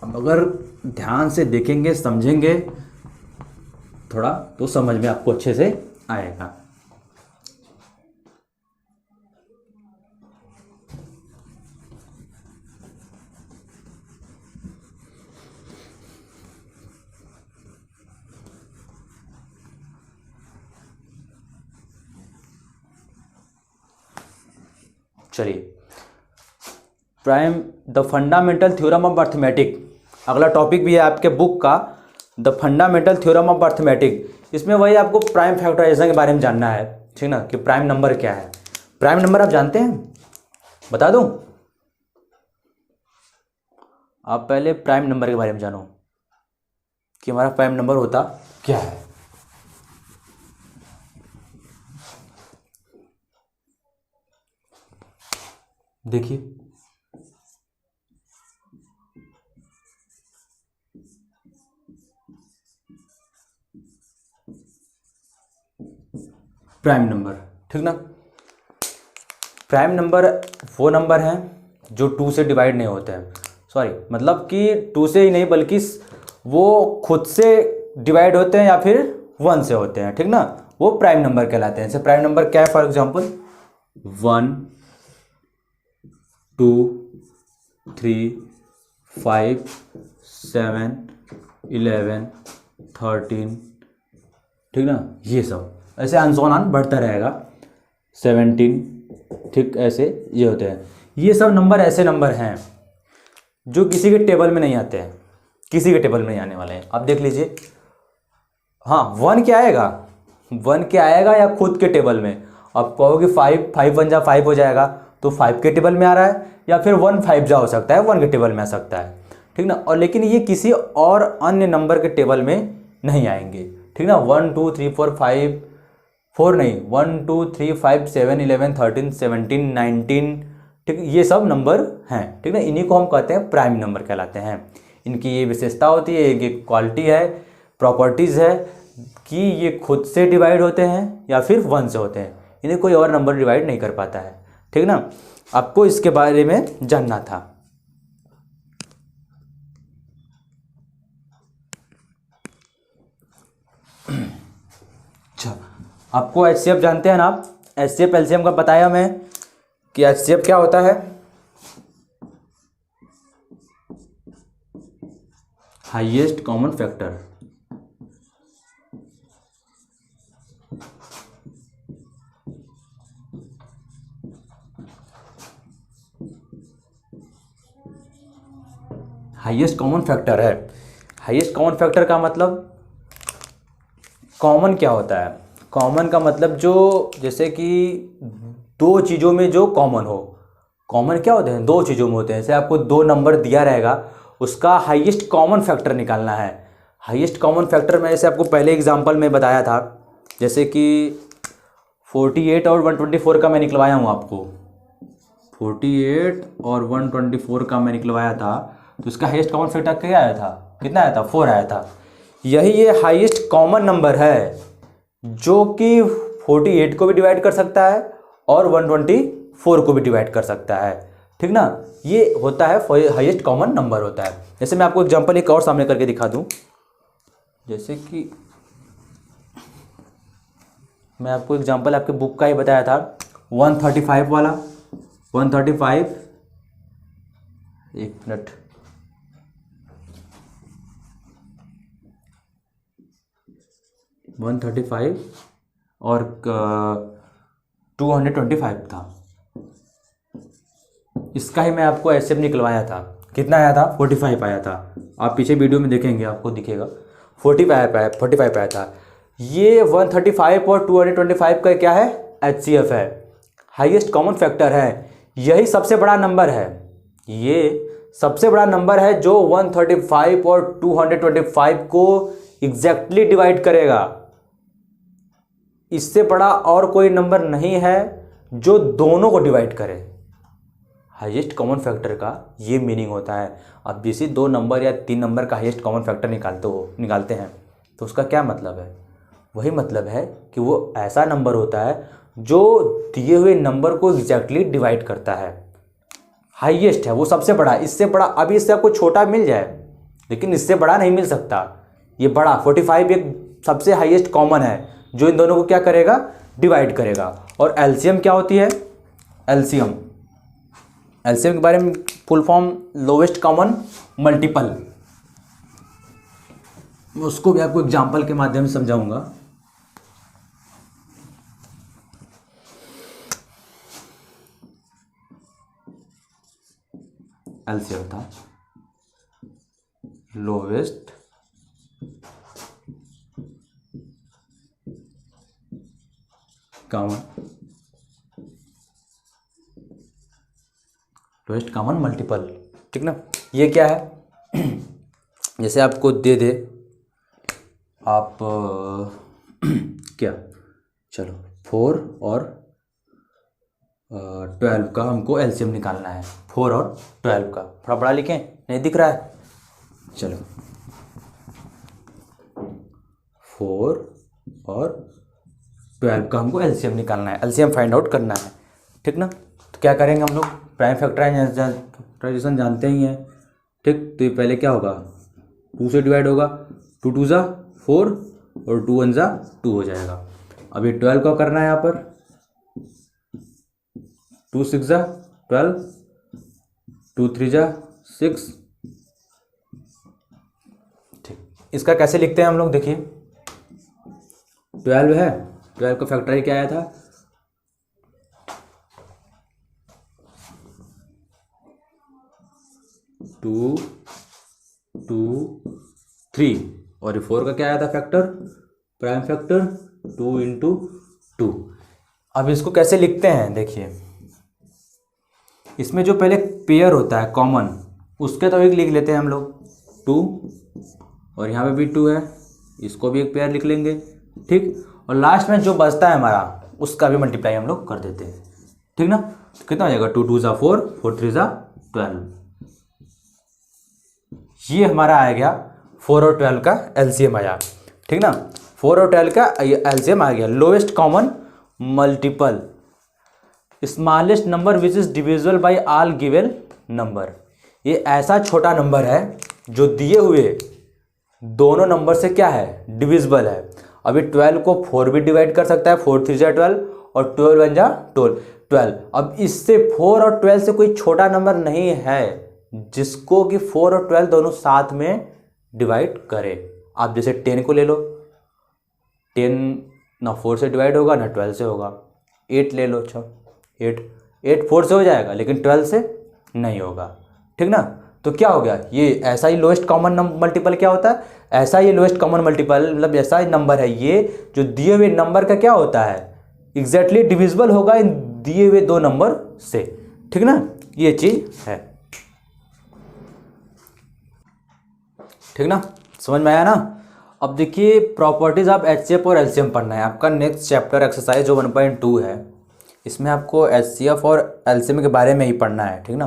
अब अगर ध्यान से देखेंगे समझेंगे थोड़ा तो समझ में आपको अच्छे से आएगा। चलिए, prime the fundamental theorem of arithmetic, अगला टॉपिक भी है आपके बुक का, the fundamental theorem of arithmetic. इसमें वही आपको प्राइम फैक्टराइजेशन के बारे में जानना है। ठीक ना, कि प्राइम नंबर क्या है। प्राइम नंबर आप जानते हैं, बता दूं, आप पहले प्राइम नंबर के बारे में जानो कि हमारा प्राइम नंबर होता क्या है। देखिए, प्राइम नंबर, ठीक ना, प्राइम नंबर वो नंबर हैं जो 2 से डिवाइड नहीं होते हैं। सॉरी, मतलब कि 2 से ही नहीं बल्कि वो खुद से डिवाइड होते हैं या फिर 1 से होते हैं। ठीक ना, वो प्राइम नंबर कहलाते हैं। जैसे प्राइम नंबर क्या है, फॉर एग्जांपल 1 2 3 5 7 11 13, ठीक ना, ये सब ऐसे अनसोन ऑन बढ़ता रहेगा, 17, ठीक, ऐसे ये होते हैं। ये सब नंबर ऐसे नंबर हैं जो किसी के टेबल में नहीं आते हैं, किसी के टेबल में नहीं आने वाले हैं। अब देख लीजिए, हाँ 1 क्या आएगा, 1 क्या आएगा या खुद के टेबल में। आप कहोगे 5 1 जा 5 हो जाएगा, तो 5 के टेबल में आ रहा है, या फिर 1 5 जा हो सकता है, 1 के टेबल में आ सकता है। ठीक ना, और लेकिन ये किसी और अन्य नंबर के टेबल में नहीं आएंगे। ठीक ना, 1 2 3 4 5 4 नहीं, 1 2 3 5 7 11 13 17 19, ठीक, ये सब नंबर हैं। ठीक ना, इन्हीं को हम कहते हैं प्राइम नंबर कहलाते हैं। इनकी ये विशेषता होती है, ये क्वालिटी है, प्रॉपर्टीज़ है कि ये खुद से डिवाइड होते हैं या फिर 1 से होते हैं, इन्हें कोई और नंबर डिवाइड नहीं कर पाता है। ठीक ना, आपको इसके बारे में जानना था। अच्छा, आपको HCF जानते हैं ना आप? HCF LCM का बताया मैं कि HCF क्या होता है? Highest common factor. Highest common factor है। हाईएस्ट कॉमन फैक्टर का मतलब, कॉमन क्या होता है? कॉमन का मतलब जो, जैसे कि दो चीज़ों में जो कॉमन हो। कॉमन क्या होते हैं? दो चीज़ों में होते हैं। जैसे आपको दो नंबर दिया रहेगा, उसका हाईएस्ट कॉमन फैक्टर निकालना है। हाईएस्ट कॉमन फैक्टर में जैसे आपको पहले एग्जांपल में बताया था, जैसे कि 48 और 124 का मैं निकलवाया हूँ आपको। 48 और 124 का मैं निकलवाया था, तो इसका हाईएस्ट कॉमन फैक्टर क्या आया था? कितना आया था? 4 आया था। यही ये हाईएस्ट कॉमन नंबर है जो कि 48 को भी डिवाइड कर सकता है और 124 को भी डिवाइड कर सकता है। ठीक ना? ये होता है हाईएस्ट कॉमन नंबर होता है। जैसे मैं आपको एग्जांपल एक और सामने करके दिखा दूं, जैसे कि मैं आपको एग्जांपल आपके बुक का ही बताया था, 135 वाला। 135, एक मिनट, 135 और 225 था। इसका ही मैं आपको HCF निकलवाया था। कितना आया था? 45 आया था। आप पीछे वीडियो में देखेंगे, आपको दिखेगा 45 आया था। ये 135 और 225 का क्या है? HCF है, हाईएस्ट कॉमन फैक्टर है। यही सबसे बड़ा नंबर है। ये सबसे बड़ा नंबर है जो 135 और 225 को एग्जैक्टली डिवाइड करेगा। इससे बड़ा और कोई नंबर नहीं है जो दोनों को डिवाइड करे। हाईएस्ट कॉमन फैक्टर का ये मीनिंग होता है। अब जैसे दो नंबर या तीन नंबर का हाईएस्ट कॉमन फैक्टर निकालते हैं, तो उसका क्या मतलब है? वही मतलब है कि वो ऐसा नंबर होता है जो दिए हुए नंबर को एग्जैक्टली डिवाइड करता है। हाईएस्ट है, वो सबसे बड़ा। इससे बड़ा, अभी इससे आपको छोटा मिल जाए, लेकिन इससे बड़ा नहीं मिल सकता। ये बड़ा 45 एक सबसे हाईएस्ट कॉमन है जो इन दोनों को क्या करेगा? डिवाइड करेगा। और एलसीएम क्या होती है? एलसीएम के बारे में full form lowest common multiple. उसको भी आपको एग्जांपल के माध्यम से समझाऊंगा। एलसीएम था लोवेस्ट कॉमन मल्टीपल। ठीक ना? ये क्या है? जैसे आपको दे दे आप क्या, चलो 4 और 12 का हमको एलसीएम निकालना है। 4 और 12 का थोड़ा बड़ा लिखें, नहीं दिख रहा है? चलो 4 और 12 का हमको एलसीएम निकालना है, एलसीएम फाइंड आउट करना है। ठीक ना? तो क्या करेंगे हम लोग? प्राइम फैक्टराइजेशन जानते ही हैं। ठीक, तो ये पहले क्या होगा? 2 से डिवाइड होगा, 2 2 जा 4 और 2 1 जा 2 हो जाएगा। अब ये 12 का करना है यहाँ पर, 2 6 जा 12, 2 3 जा 6। ठीक, इसका कैसे लिखते हैं हम लोग? देखिए 12 है, 12 का फैक्टराइज क्या आया था? 2 2 3, और 4 का क्या आया था फैक्टर? Prime factor 2 × 2। अब इसको कैसे लिखते हैं? देखिए, इसमें जो पहले पेयर होता है कॉमन, उसके तो एक लिख लेते हैं हम लोग 2, और यहाँ पे भी 2 है, इसको भी एक पेयर लिख लेंगे। ठीक, और लास्ट में जो बचता है हमारा, उसका भी मल्टीप्लाई हम लोग कर देते हैं। ठीक ना? तो कितना हो जाएगा? 2 2 जा 4, 4 3 जा 12। ये हमारा आ गया 4 और 12 का एलसीएम आया। ठीक ना? 4 और 12 का एलसीएम आ गया, lowest common multiple. Smallest number which is divisible by all given number, ये ऐसा छोटा नंबर है जो दिए हुए दोनों नंबर से क्या है, डिविजिबल है। अभी 12 को 4 भी डिवाइड कर सकता है, 4 3 जा 12 और 12 1 जा 12। अब इससे 4 और 12 से कोई छोटा नंबर नहीं है जिसको कि 4 और 12 दोनों साथ में डिवाइड करे। आप जैसे 10 को ले लो, 10 ना 4 से डिवाइड होगा ना 12 से होगा। 8 ले लो, अच्छा 8 4 से हो जाएगा लेकिन 12 से नहीं होगा, ठीक ना। तो क्या हो गया, ये ऐसा ही लोएस्ट कॉमन मल्टीपल क्या होता है, ऐसा ही लोएस्ट कॉमन मल्टीपल मतलब ऐसा ही नंबर है ये जो दिए हुए नंबर का क्या होता है, एग्जैक्टली डिविजिबल होगा इन दिए हुए दो नंबर से, ठीक ना। ये चीज है, ठीक ना, समझ में आया ना। अब देखिए प्रॉपर्टीज ऑफ एचसीएफ और एलसीएम पढ़ना है आपका नेक्स्ट चैप्टर एक्सरसाइज जो 1.2 है, इसमें आपको एचसीएफ और एलसीएम के बारे में ही पढ़ना है, ठीक ना।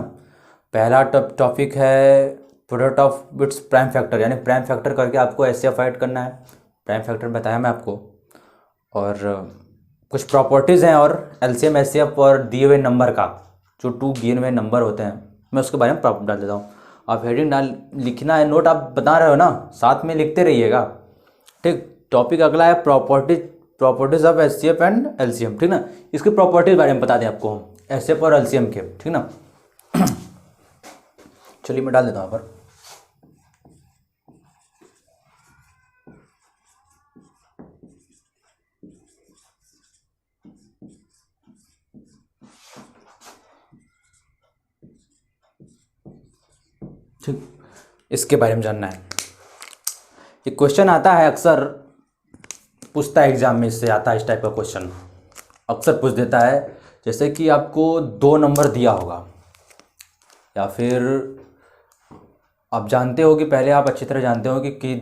पहला टॉपिक है product of bits prime factor, यानी प्राइम फैक्टर करके आपको एचसीएफ फाइंड करना है। प्राइम फैक्टर बताया मैं आपको, और कुछ प्रॉपर्टीज़ हैं और एलसीएम एचसीएफ और दिए हुए नंबर का जो 2 दिए हुए नंबर होते हैं मैं उसके बारे में प्रॉपर्टी डाल देता हूँ। आप हेडिंग डाल लिखना है, नोट आप बता रहे हो ना, साथ में लिखते रहिएगा, ठीक। टॉपिक अगला है properties of HCF and LCM, ठीक ना। इसके प्रॉपर्टीज बारे में बता दें आपको हम एचसीएफ और एलसीएम के, ठीक ना। चलिए मैं डाल देता हूँ यहाँ पर। ठीक, इसके बारे में जानना है। ये क्वेश्चन आता है अक्सर, पूछता है एग्जाम में, इससे आता है इस टाइप का क्वेश्चन अक्सर पूछ देता है। जैसे कि आपको 2 नंबर दिया होगा, या फिर आप जानते हो कि पहले आप अच्छी तरह जानते हो कि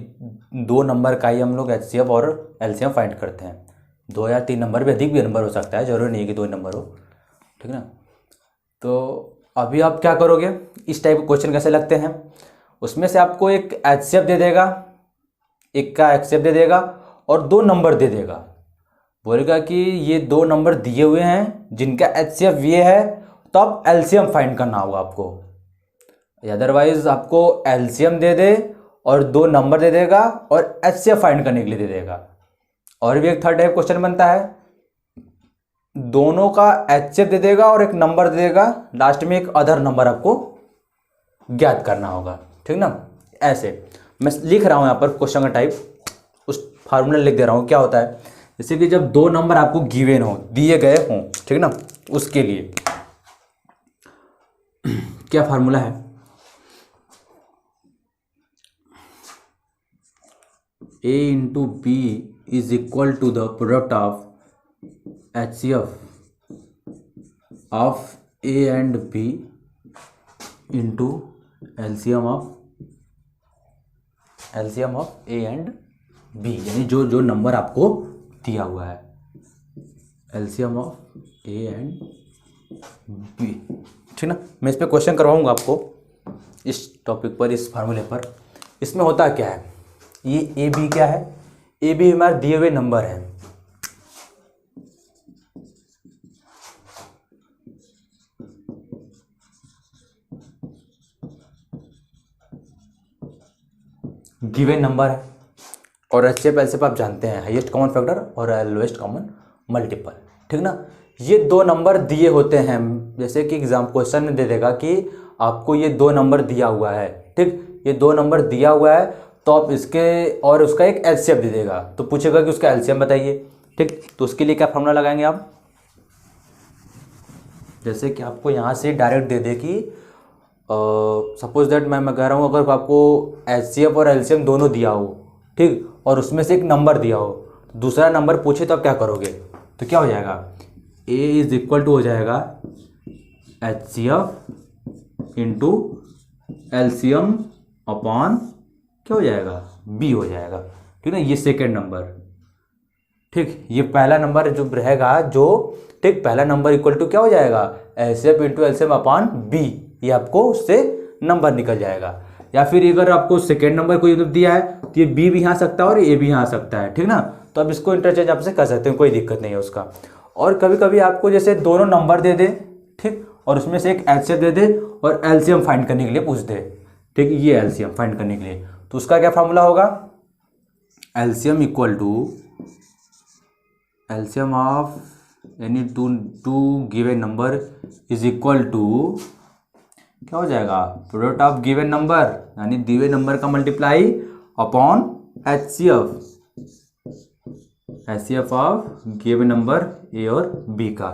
2 नंबर का ही हम लोग एचसीएफ और एलसीएम फाइंड करते हैं। 2 या 3 नंबर भी, अधिक भी नंबर हो सकता है, जरूरी नहीं है कि 2 नंबर हो, ठीक ना। तो अभी आप क्या करोगे, इस टाइप के क्वेश्चन कैसे लगते हैं, उसमें से आपको एक एचसीएफ दे देगा, एक का एचसीएफ दे देगा और 2 नंबर दे देगा, बोलेगा कि ये 2 नंबर दिए हुए हैं जिनका एचसीएफ ये है, तो आप एलसीएम फाइंड करना होगा आपको। अदरवाइज आपको एलसीएम दे दे और 2 नंबर दे देगा और एचसीएफ फाइंड करने के लिए दे देगा। और भी एक थर्ड टाइप क्वेश्चन बनता है, दोनों का एचसीएफ दे देगा और एक नंबर दे देगा, लास्ट में एक अदर नंबर आपको ज्ञात करना होगा, ठीक ना। ऐसे मैं लिख रहा हूं यहाँ पर क्वेश्चन का टाइप, उस फार्मूला लिख दे रहा हूं। क्या होता है, जैसे कि जब 2 नंबर आपको गिवन हो, दिए गए हों, ठीक ना, उसके लिए क्या फार्मूला है, a into B is equal to the product of HCF of A and B into LCM of A and B, यानी जो जो नंबर आपको दिया हुआ है, LCM of A and B, ठीक ना। मैं इस पर क्वेश्चन करवाऊंगा आपको इस टॉपिक पर, इस फार्मूले पर। इसमें होता क्या है, ये ए बी क्या है, ए बी हमारे दिए हुए नंबर है, गिवन नंबर है, और एचसीएफ एलसीएफ आप जानते हैं, हाईएस्ट कॉमन फैक्टर और लोएस्ट कॉमन मल्टीपल, ठीक ना। ये 2 नंबर दिए होते हैं, जैसे कि एग्जाम क्वेश्चन में दे देगा कि आपको ये 2 नंबर दिया हुआ है, ठीक, ये 2 नंबर दिया हुआ है, तो आप इसके और उसका एक एचसीएफ दे देगा, तो पूछेगा कि उसका एलसीएम बताइए, ठीक। तो उसके लिए क्या फॉर्मूला लगाएंगे आप, जैसे कि आपको यहाँ से डायरेक्ट दे दे कि सपोज दैट मैं कह रहा हूँ, अगर आपको एचसीएफ और एलसीएम दोनों दिया हो, ठीक, और उसमें से एक नंबर दिया हो, दूसरा नंबर पूछे तो आप क्या करोगे, तो क्या हो जाएगा, ए इज इक्वल टू हो जाएगा HCF इंटू एलसीएम अपॉन क्या हो जाएगा, बी हो जाएगा, ठीक ना। ये सेकेंड नंबर, ठीक, ये पहला नंबर जो रहेगा, जो ठीक पहला नंबर इक्वल टू क्या हो जाएगा, HCF into LCM upon B, ये आपको उससे नंबर निकल जाएगा। या फिर अगर आपको सेकेंड नंबर कोई दिया है तो ये बी भी यहाँ आ सकता है और ए भी यहाँ आ सकता है, ठीक ना। तो अब इसको इंटरचेंज आपसे कर सकते हैं, कोई दिक्कत नहीं है उसका। और कभी कभी आपको जैसे दोनों नंबर दे दे, ठीक, और उसमें से एक एचसीएफ दे दे और एलसीएम फाइंड करने के लिए पूछ दे, ठीक, ये एलसीएम फाइंड करने के लिए, तो उसका क्या फार्मूला होगा, LCM equal to LCM of यानी two given number is equal to क्या हो जाएगा, प्रोडक्ट ऑफ गिवन नंबर यानी दिए नंबर का multiply upon HCF of given number ए और बी का,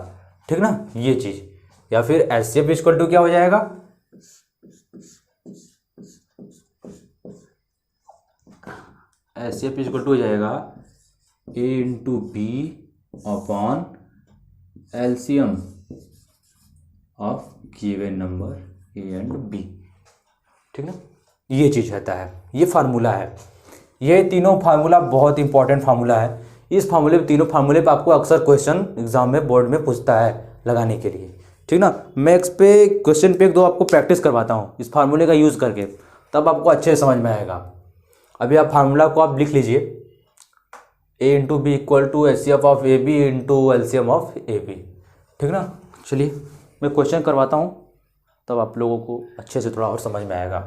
ठीक ना, ये चीज। या फिर एचसीएफ इक्वल टू क्या हो जाएगा, एचसीएफ इक्वल टू हो जाएगा A into B upon LCM of given number A and B, ठीक ना, ये चीज़ रहता है, ये फार्मूला है। ये तीनों फार्मूला बहुत इंपॉर्टेंट फार्मूला है। इस फार्मूले तीनों फार्मूले पे आपको अक्सर क्वेश्चन एग्जाम में बोर्ड में पूछता है लगाने के लिए, ठीक ना। मैं इस पे क्वेश्चन पे एक दो आपको प्रैक्टिस करवाता हूँ इस फार्मूले का यूज़ करके, तब आपको अच्छे से समझ में आएगा। अभी आप फार्मूला को आप लिख लीजिए, A into B equal to HCF of A B into LCM of A B, ठीक ना। चलिए मैं क्वेश्चन करवाता हूँ, तब आप लोगों को अच्छे से थोड़ा और समझ में आएगा।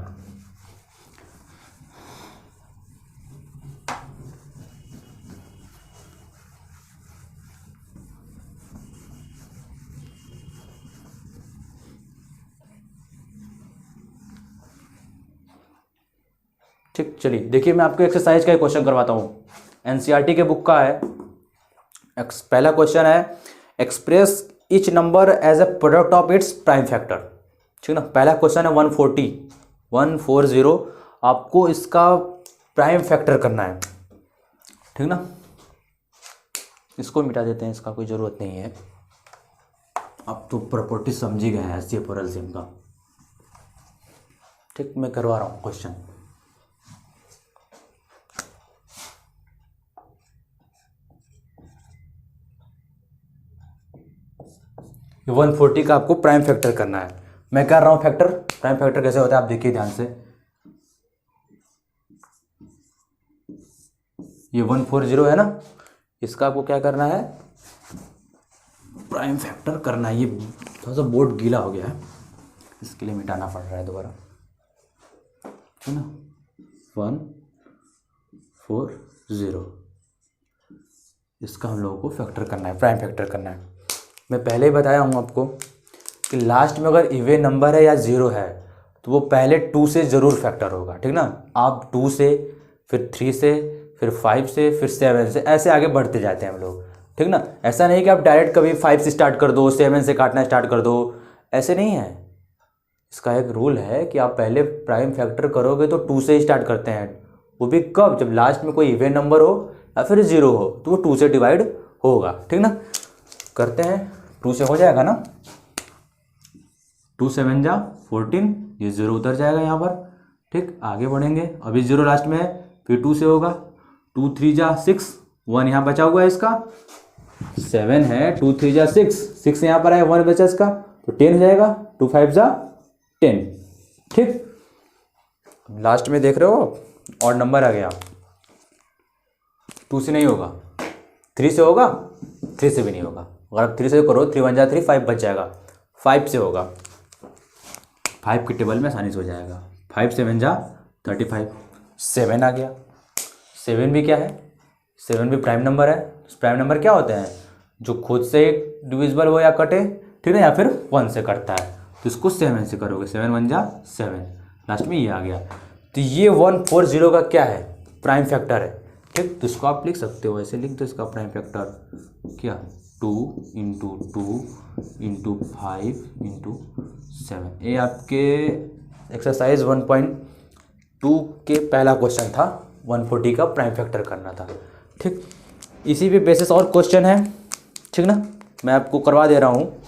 ठीक, चलिए देखिए मैं आपको एक्सरसाइज का एक क्वेश्चन करवाता हूँ, एनसीईआरटी के बुक का है। पहला क्वेश्चन है, express each number as a product of its prime factor, ठीक ना। पहला क्वेश्चन है 140 आपको इसका प्राइम फैक्टर करना है, ठीक ना। इसको मिटा देते हैं, इसका कोई ज़रूरत नहीं है, अब तो प्रॉपर्टी समझ ही गए हैं एचसीएफ और एलसीएम का, ठीक। मैं करवा रहा हूँ क्वेश्चन। 140 का आपको प्राइम फैक्टर करना है। मैं कर रहा हूँ फैक्टर, प्राइम फैक्टर कैसे होता है आप देखिए ध्यान से। ये 140 है ना, इसका आपको क्या करना है, प्राइम फैक्टर करना है। ये थोड़ा सा बोर्ड गीला हो गया है, इसके लिए मिटाना पड़ रहा है दोबारा, है ना। 140 इसका हम लोगों को फैक्टर करना है, प्राइम फैक्टर करना है। मैं पहले ही बताया हूँ आपको कि लास्ट में अगर इवन नंबर है या ज़ीरो है तो वो पहले 2 से ज़रूर फैक्टर होगा, ठीक ना। आप 2 से, फिर 3 से, फिर 5 से, फिर 7 से, ऐसे आगे बढ़ते जाते हैं हम लोग, ठीक ना। ऐसा नहीं कि आप डायरेक्ट कभी 5 से स्टार्ट कर दो, 7 से काटना स्टार्ट कर दो, ऐसे नहीं है। इसका एक रूल है कि आप पहले प्राइम फैक्टर करोगे तो 2 से ही स्टार्ट करते हैं, वो भी कब, जब लास्ट में कोई इवन नंबर हो या फिर ज़ीरो हो तो वो 2 से डिवाइड होगा, ठीक ना। करते हैं, 2 से हो जाएगा ना, 2 7 जा 14, ये 0 उतर जाएगा यहाँ पर, ठीक। आगे बढ़ेंगे, अभी 0 लास्ट में है, फिर 2 से होगा, 2 3 जा 6, 1 यहाँ बचा हुआ है, इसका 7 है, 2 3 जा 6, 6 यहाँ पर है, 1 बचा इसका, तो 10 हो जाएगा, 2 5 जा 10, ठीक। लास्ट में देख रहे हो और नंबर आ गया, 2 से नहीं होगा, 3 से होगा, 3 से भी नहीं होगा। अगर आप 3 से करो, 3 1 जा 3, 5 बच जाएगा, 5 से होगा, 5 की टेबल में आसानी से हो जाएगा, 5 7 जा 35, 7 आ गया। 7 भी क्या है, 7 भी प्राइम नंबर है। प्राइम नंबर क्या होते हैं, जो खुद से डिविजिबल हो या कटे, ठीक है, या फिर 1 से कटता है, तो इसको 7 से करोगे, 7 1 जा 7, लास्ट में ये आ गया। तो ये 140 का क्या है, प्राइम फैक्टर है, ठीक। तो इसको आप लिख सकते हो, ऐसे लिख दो इसका प्राइम फैक्टर क्या, 2 इंटू 2 इंटू 5 इंटू 7। ये आपके एक्सरसाइज 1.2 के पहला क्वेश्चन था, 140 का प्राइम फैक्टर करना था, ठीक। इसी पे बेसिस और क्वेश्चन है, ठीक ना, मैं आपको करवा दे रहा हूँ,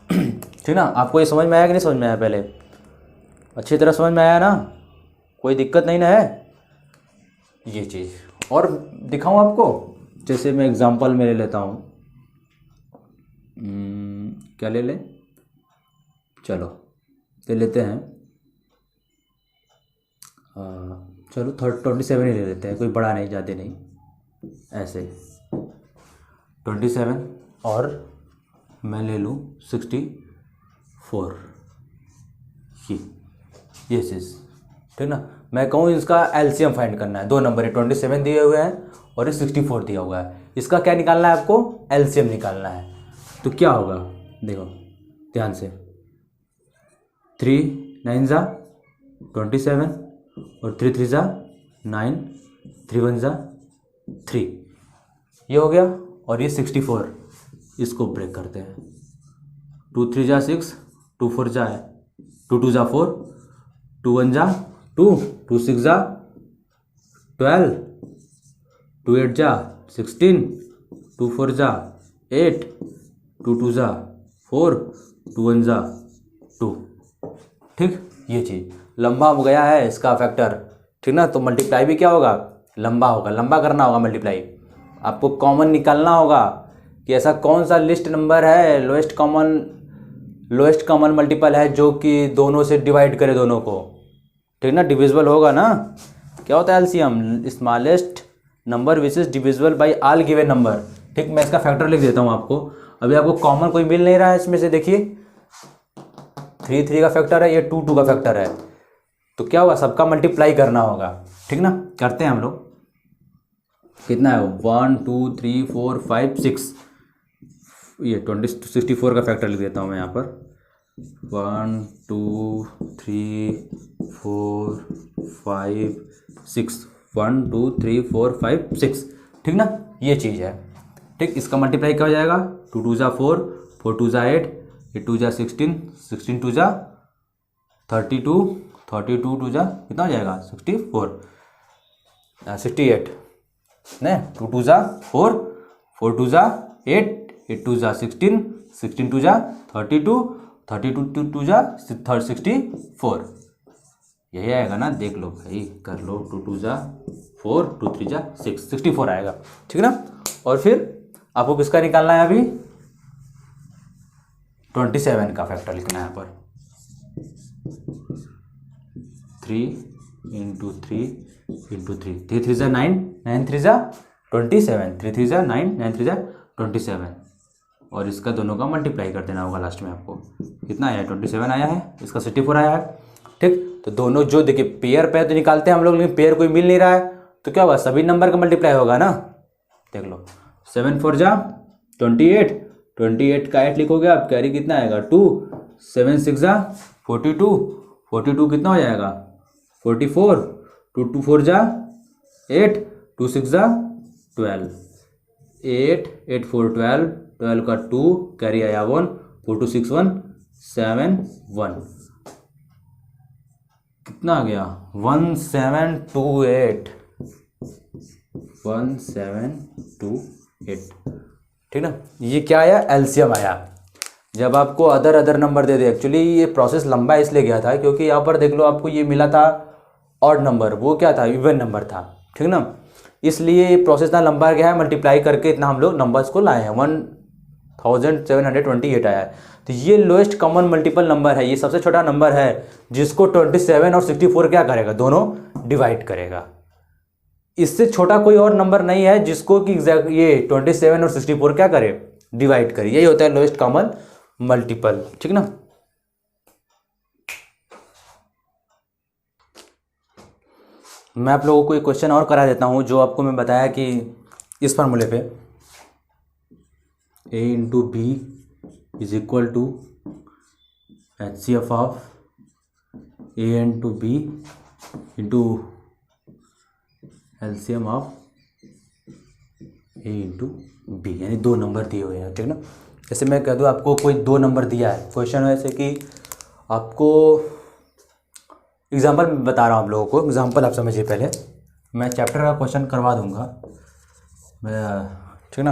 ठीक ना। आपको ये समझ में आया कि नहीं समझ में आया, पहले अच्छी तरह समझ में आया ना, कोई दिक्कत नहीं ना है। ये चीज़ और दिखाऊँ आपको, जैसे मैं एग्जांपल में ले लेता हूँ, क्या ले लें, चलो ले लेते हैं, चलो 27 ही ले लेते हैं, कोई बड़ा नहीं, ज़्यादा नहीं, ऐसे 27 और मैं ले लूँ 64, ये चीज़, ठीक ना। मैं कहूँ इसका एलसीएम फाइंड करना है, दो नंबर है 27 दिए हुए हैं और ये 64 दिया हुआ है, इसका क्या निकालना है आपको, एलसीएम निकालना है। तो क्या होगा देखो ध्यान से, 3 9 जा 27 और 3 3 जा 9, 3 1 जा 3, ये हो गया। और ये 64, इसको ब्रेक करते हैं, 2 3 जा 6, 2 4 जा है, 2 2 जा 4, 2 1 जा 2, 2 6 जा 12, 2 8 जा 16, 2 4 जा 8, 2 2 जा 4, 2 1 जा 2, ठीक। ये चीज़ लंबा हो गया है इसका फैक्टर, ठीक ना। तो मल्टीप्लाई भी क्या होगा, लंबा होगा, लंबा करना होगा मल्टीप्लाई। आपको कॉमन निकालना होगा कि ऐसा कौन सा लिस्ट नंबर है, लोएस्ट कॉमन मल्टीपल है जो कि दोनों से डिवाइड करे दोनों को, ठीक ना। डिविजिबल होगा ना, क्या होता है LCM, smallest number which is divisible by all given number, ठीक। मैं इसका फैक्टर लिख देता हूँ आपको, अभी आपको कॉमन कोई मिल नहीं रहा है इसमें से, देखिए 3 3 का फैक्टर है, ये 2 2 का फैक्टर है, तो क्या होगा, सबका मल्टीप्लाई करना होगा, ठीक ना। करते हैं हम लोग, कितना है 1 2 3 4 5 6, ये 64 का फैक्टर लिख देता हूँ मैं यहाँ पर, 1 2 3 4 5 6, 1 2 3 4 5 6, ठीक ना। ये चीज़ है, ठीक। इसका मल्टीप्लाई क्या हो जाएगा, 2 2 जा 4, 4 2 जा 8, 8 2 जा 16, 16 2 जा 32, 32 2 जा कितना हो जाएगा 64, 68 ने, 2 2 जा 4, 4 2 जा 8, 8 2 जा 16, 16 2 जा 32, 32 2 जा 64, यही आएगा ना, देख लो भाई, कर लो, 2 2 जा 4, 2 3 जा 6, 64 आएगा, ठीक ना। और फिर आपको किसका निकालना है, अभी 27 का फैक्टर लिखना है यहाँ पर, 3 इंटू 3 इंटू 3, 3 3 जा 9, 9 3 जा 27, 3 3 जा 9, 9 3 जा 27, और इसका दोनों का मल्टीप्लाई कर देना होगा लास्ट में आपको, कितना आया है 27 आया है, इसका 64 आया है, ठीक। तो दोनों जो देखिए पेयर पे तो निकालते हैं हम लोग, लेकिन पेयर कोई मिल नहीं रहा है, तो क्या होगा, सभी नंबर का मल्टीप्लाई होगा ना, देख लो 7 4 जा 28, 28 का 8 लिखोगे आप, कैरी कितना आएगा 2, 7 6 जा 42, 42 कितना हो जाएगा 44, 2 2 4 जा 8, 2 6 जा 12, 8 8 4 12, 12 का 2 कैरी आया 1, 4 2 6 1 7 1, कितना आ गया 1728, 1728, ठीक ना। ये क्या आया, एलसीएम आया। जब आपको अदर नंबर दे दे, एक्चुअली ये प्रोसेस लंबा इसलिए गया था क्योंकि यहाँ पर देख लो आपको ये मिला था ऑड नंबर, वो क्या था, इवन नंबर था, ठीक ना। इसलिए ये प्रोसेस इतना लंबा गया है, मल्टीप्लाई करके इतना हम लोग नंबर्स को लाए हैं, 1728 आया है। तो ये लोएस्ट कॉमन मल्टीपल नंबर है, ये सबसे छोटा नंबर है जिसको 27 और 64 क्या करेगा, दोनों डिवाइड करेगा। इससे छोटा कोई और नंबर नहीं है जिसको कि एग्जैक्ट ये 27 और 64 क्या करे, डिवाइड करे, यही होता है लोएस्ट कॉमन मल्टीपल, ठीक ना। मैं आप लोगों को एक क्वेश्चन और करा देता हूं, जो आपको मैं बताया कि इस फार्मूले पे a into B is equal to HCF of a into B into LCM of a into B, यानी दो नंबर दिए हुए हैं, ठीक ना। जैसे मैं कह दूँ आपको कोई दो नंबर दिया है, क्वेश्चन है जैसे कि आपको एग्जांपल बता रहा हूँ आप लोगों को, एग्जांपल आप समझिए, पहले मैं चैप्टर का क्वेश्चन करवा दूंगा मैं, ठीक ना।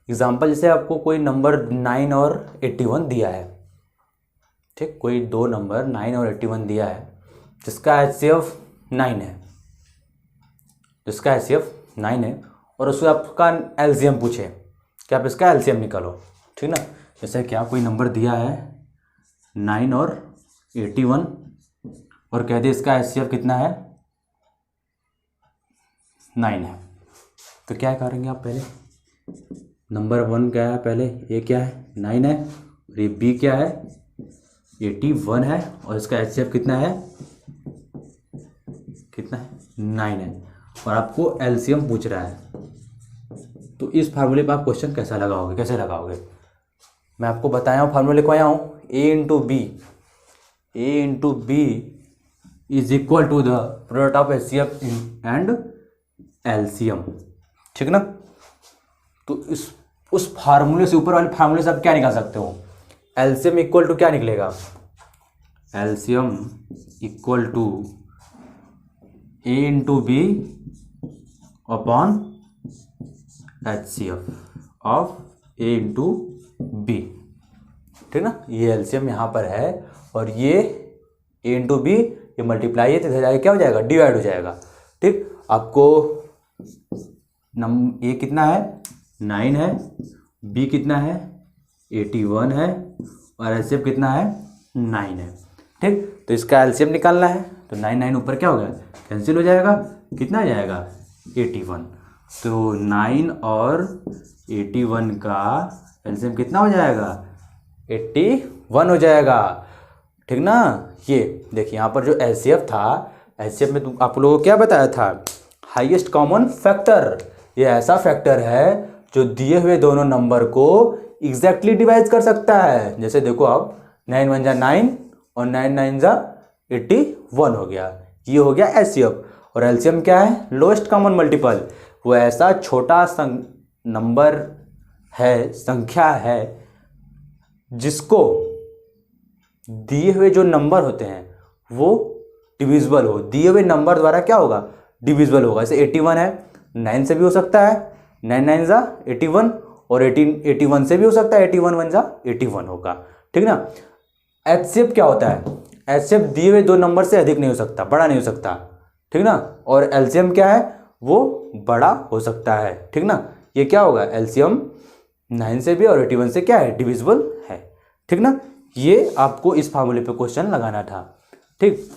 एग्जांपल जैसे आपको कोई नंबर 9 और 81 दिया है, ठीक, कोई दो नंबर 9 और 81 दिया है जिसका HCF 9 है, जिसका HCF 9 है, और उसको आपका एलसीएम पूछे कि आप इसका एलसीएम निकालो, ठीक ना। जैसे क्या कोई नंबर दिया है 9 और 81 और कह दे इसका HCF कितना है 9 है, तो क्या करेंगे आप, पहले नंबर 1 क्या है, पहले ए क्या है 9 है, और ये बी क्या है 81 है, और इसका एचसीएफ कितना है 9 है, और आपको एलसीएम पूछ रहा है। तो इस फार्मूले पर आप क्वेश्चन कैसे लगाओगे? मैं आपको बताया हूँ, फार्मूले को आया हूँ, A into B is equal to the product of HCF and LCM, ठीक ना। तो उस फार्मूले से, ऊपर वाले फार्मूले से आप क्या निकाल सकते हो, एलसीएम इक्वल टू क्या निकलेगा, LCM equal to A into B upon HCF of A into B, ठीक ना। ये एलसीएम यहाँ पर है, और ये ए इंटू बी, ये मल्टीप्लाई है तो इधर जाके क्या हो जाएगा, डिवाइड हो जाएगा, ठीक। आपको ए कितना है 9 है, बी कितना है 81 है, और एलसीएम कितना है 9 है, ठीक। तो इसका एलसीएम निकालना है, तो 9 ऊपर क्या हो गया, कैंसिल हो जाएगा, कितना आ जाएगा 81। तो 9 और 81 का एलसीएम कितना हो जाएगा 81 हो जाएगा, ठीक ना। ये देखिए यहाँ पर जो एचसीएफ था, एचसीएफ में आप लोगों को क्या बताया था, हाईएस्ट कॉमन फैक्टर। ये ऐसा फैक्टर है जो दिए हुए दोनों नंबर को एग्जैक्टली डिवाइड कर सकता है। जैसे देखो आप 9 1 जा 9 और 9 9 जा 81 हो गया, ये हो गया एचसीएफ। और एलसीएम क्या है, लोएस्ट कॉमन मल्टीपल। वो ऐसा छोटा नंबर है, संख्या है, जिसको दिए हुए जो नंबर होते हैं वो डिविजिबल हो, दिए हुए नंबर द्वारा क्या होगा, डिविजिबल होगा। जैसे 81 है, 9 से भी हो सकता है, 9 9 जा 81, और 81 से भी हो सकता है, 81 1 जा 81 होगा, ठीक ना। एचसीएफ क्या होता है, एचसीएफ दिए हुए दो नंबर से अधिक नहीं हो सकता, बड़ा नहीं हो सकता, ठीक ना। और एलसीएम क्या है, वो बड़ा हो सकता है, ठीक ना। ये क्या होगा, एलसीएम 9 से भी और 81 से क्या है, डिविजिबल है, ठीक ना। ये आपको इस फार्मूले पे क्वेश्चन लगाना था, ठीक।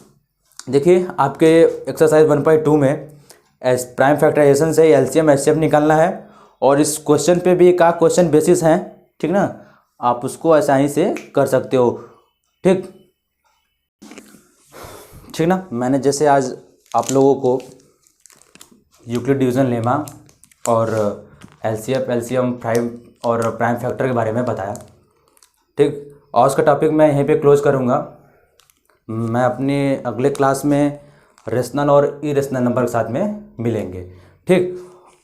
देखिए आपके एक्सरसाइज 1.2 में प्राइम फैक्टराइजेशन से एलसीएम एचसीएफ निकालना है, और इस क्वेश्चन पे भी एक क्वेश्चन बेसिस हैं, ठीक ना। आप उसको आसानी से कर सकते हो, ठीक ना। मैंने जैसे आज आप लोगों को यूक्लिड डिवीजन लेमा और एलसीएफ एलसीएम प्राइम और प्राइम फैक्टर के बारे में बताया, ठीक। और उसका टॉपिक मैं यहीं पे क्लोज करूँगा। मैं अपने अगले क्लास में रेशनल और इरेशनल नंबर के साथ में मिलेंगे, ठीक।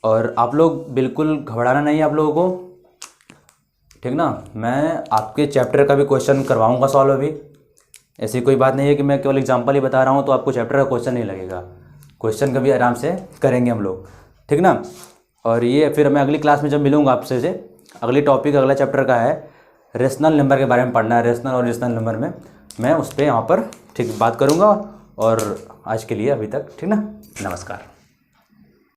और आप लोग बिल्कुल घबराना नहीं है आप लोगों को, ठीक ना। मैं आपके चैप्टर का भी क्वेश्चन करवाऊँगा सॉल्व अभी। ऐसी कोई बात नहीं है कि मैं केवल एग्जांपल ही बता रहा हूँ तो आपको चैप्टर का क्वेश्चन नहीं लगेगा, क्वेश्चन का भी आराम से करेंगे हम लोग, ठीक ना। और ये फिर मैं अगली क्लास में जब मिलूँगा आपसे, से अगली टॉपिक अगला चैप्टर का है रेशनल नंबर के बारे में पढ़ना है। रेशनल और इरेशनल नंबर में मैं उस पर यहाँ पर ठीक बात करूँगा। और आज के लिए अभी तक, ठीक ना, नमस्कार।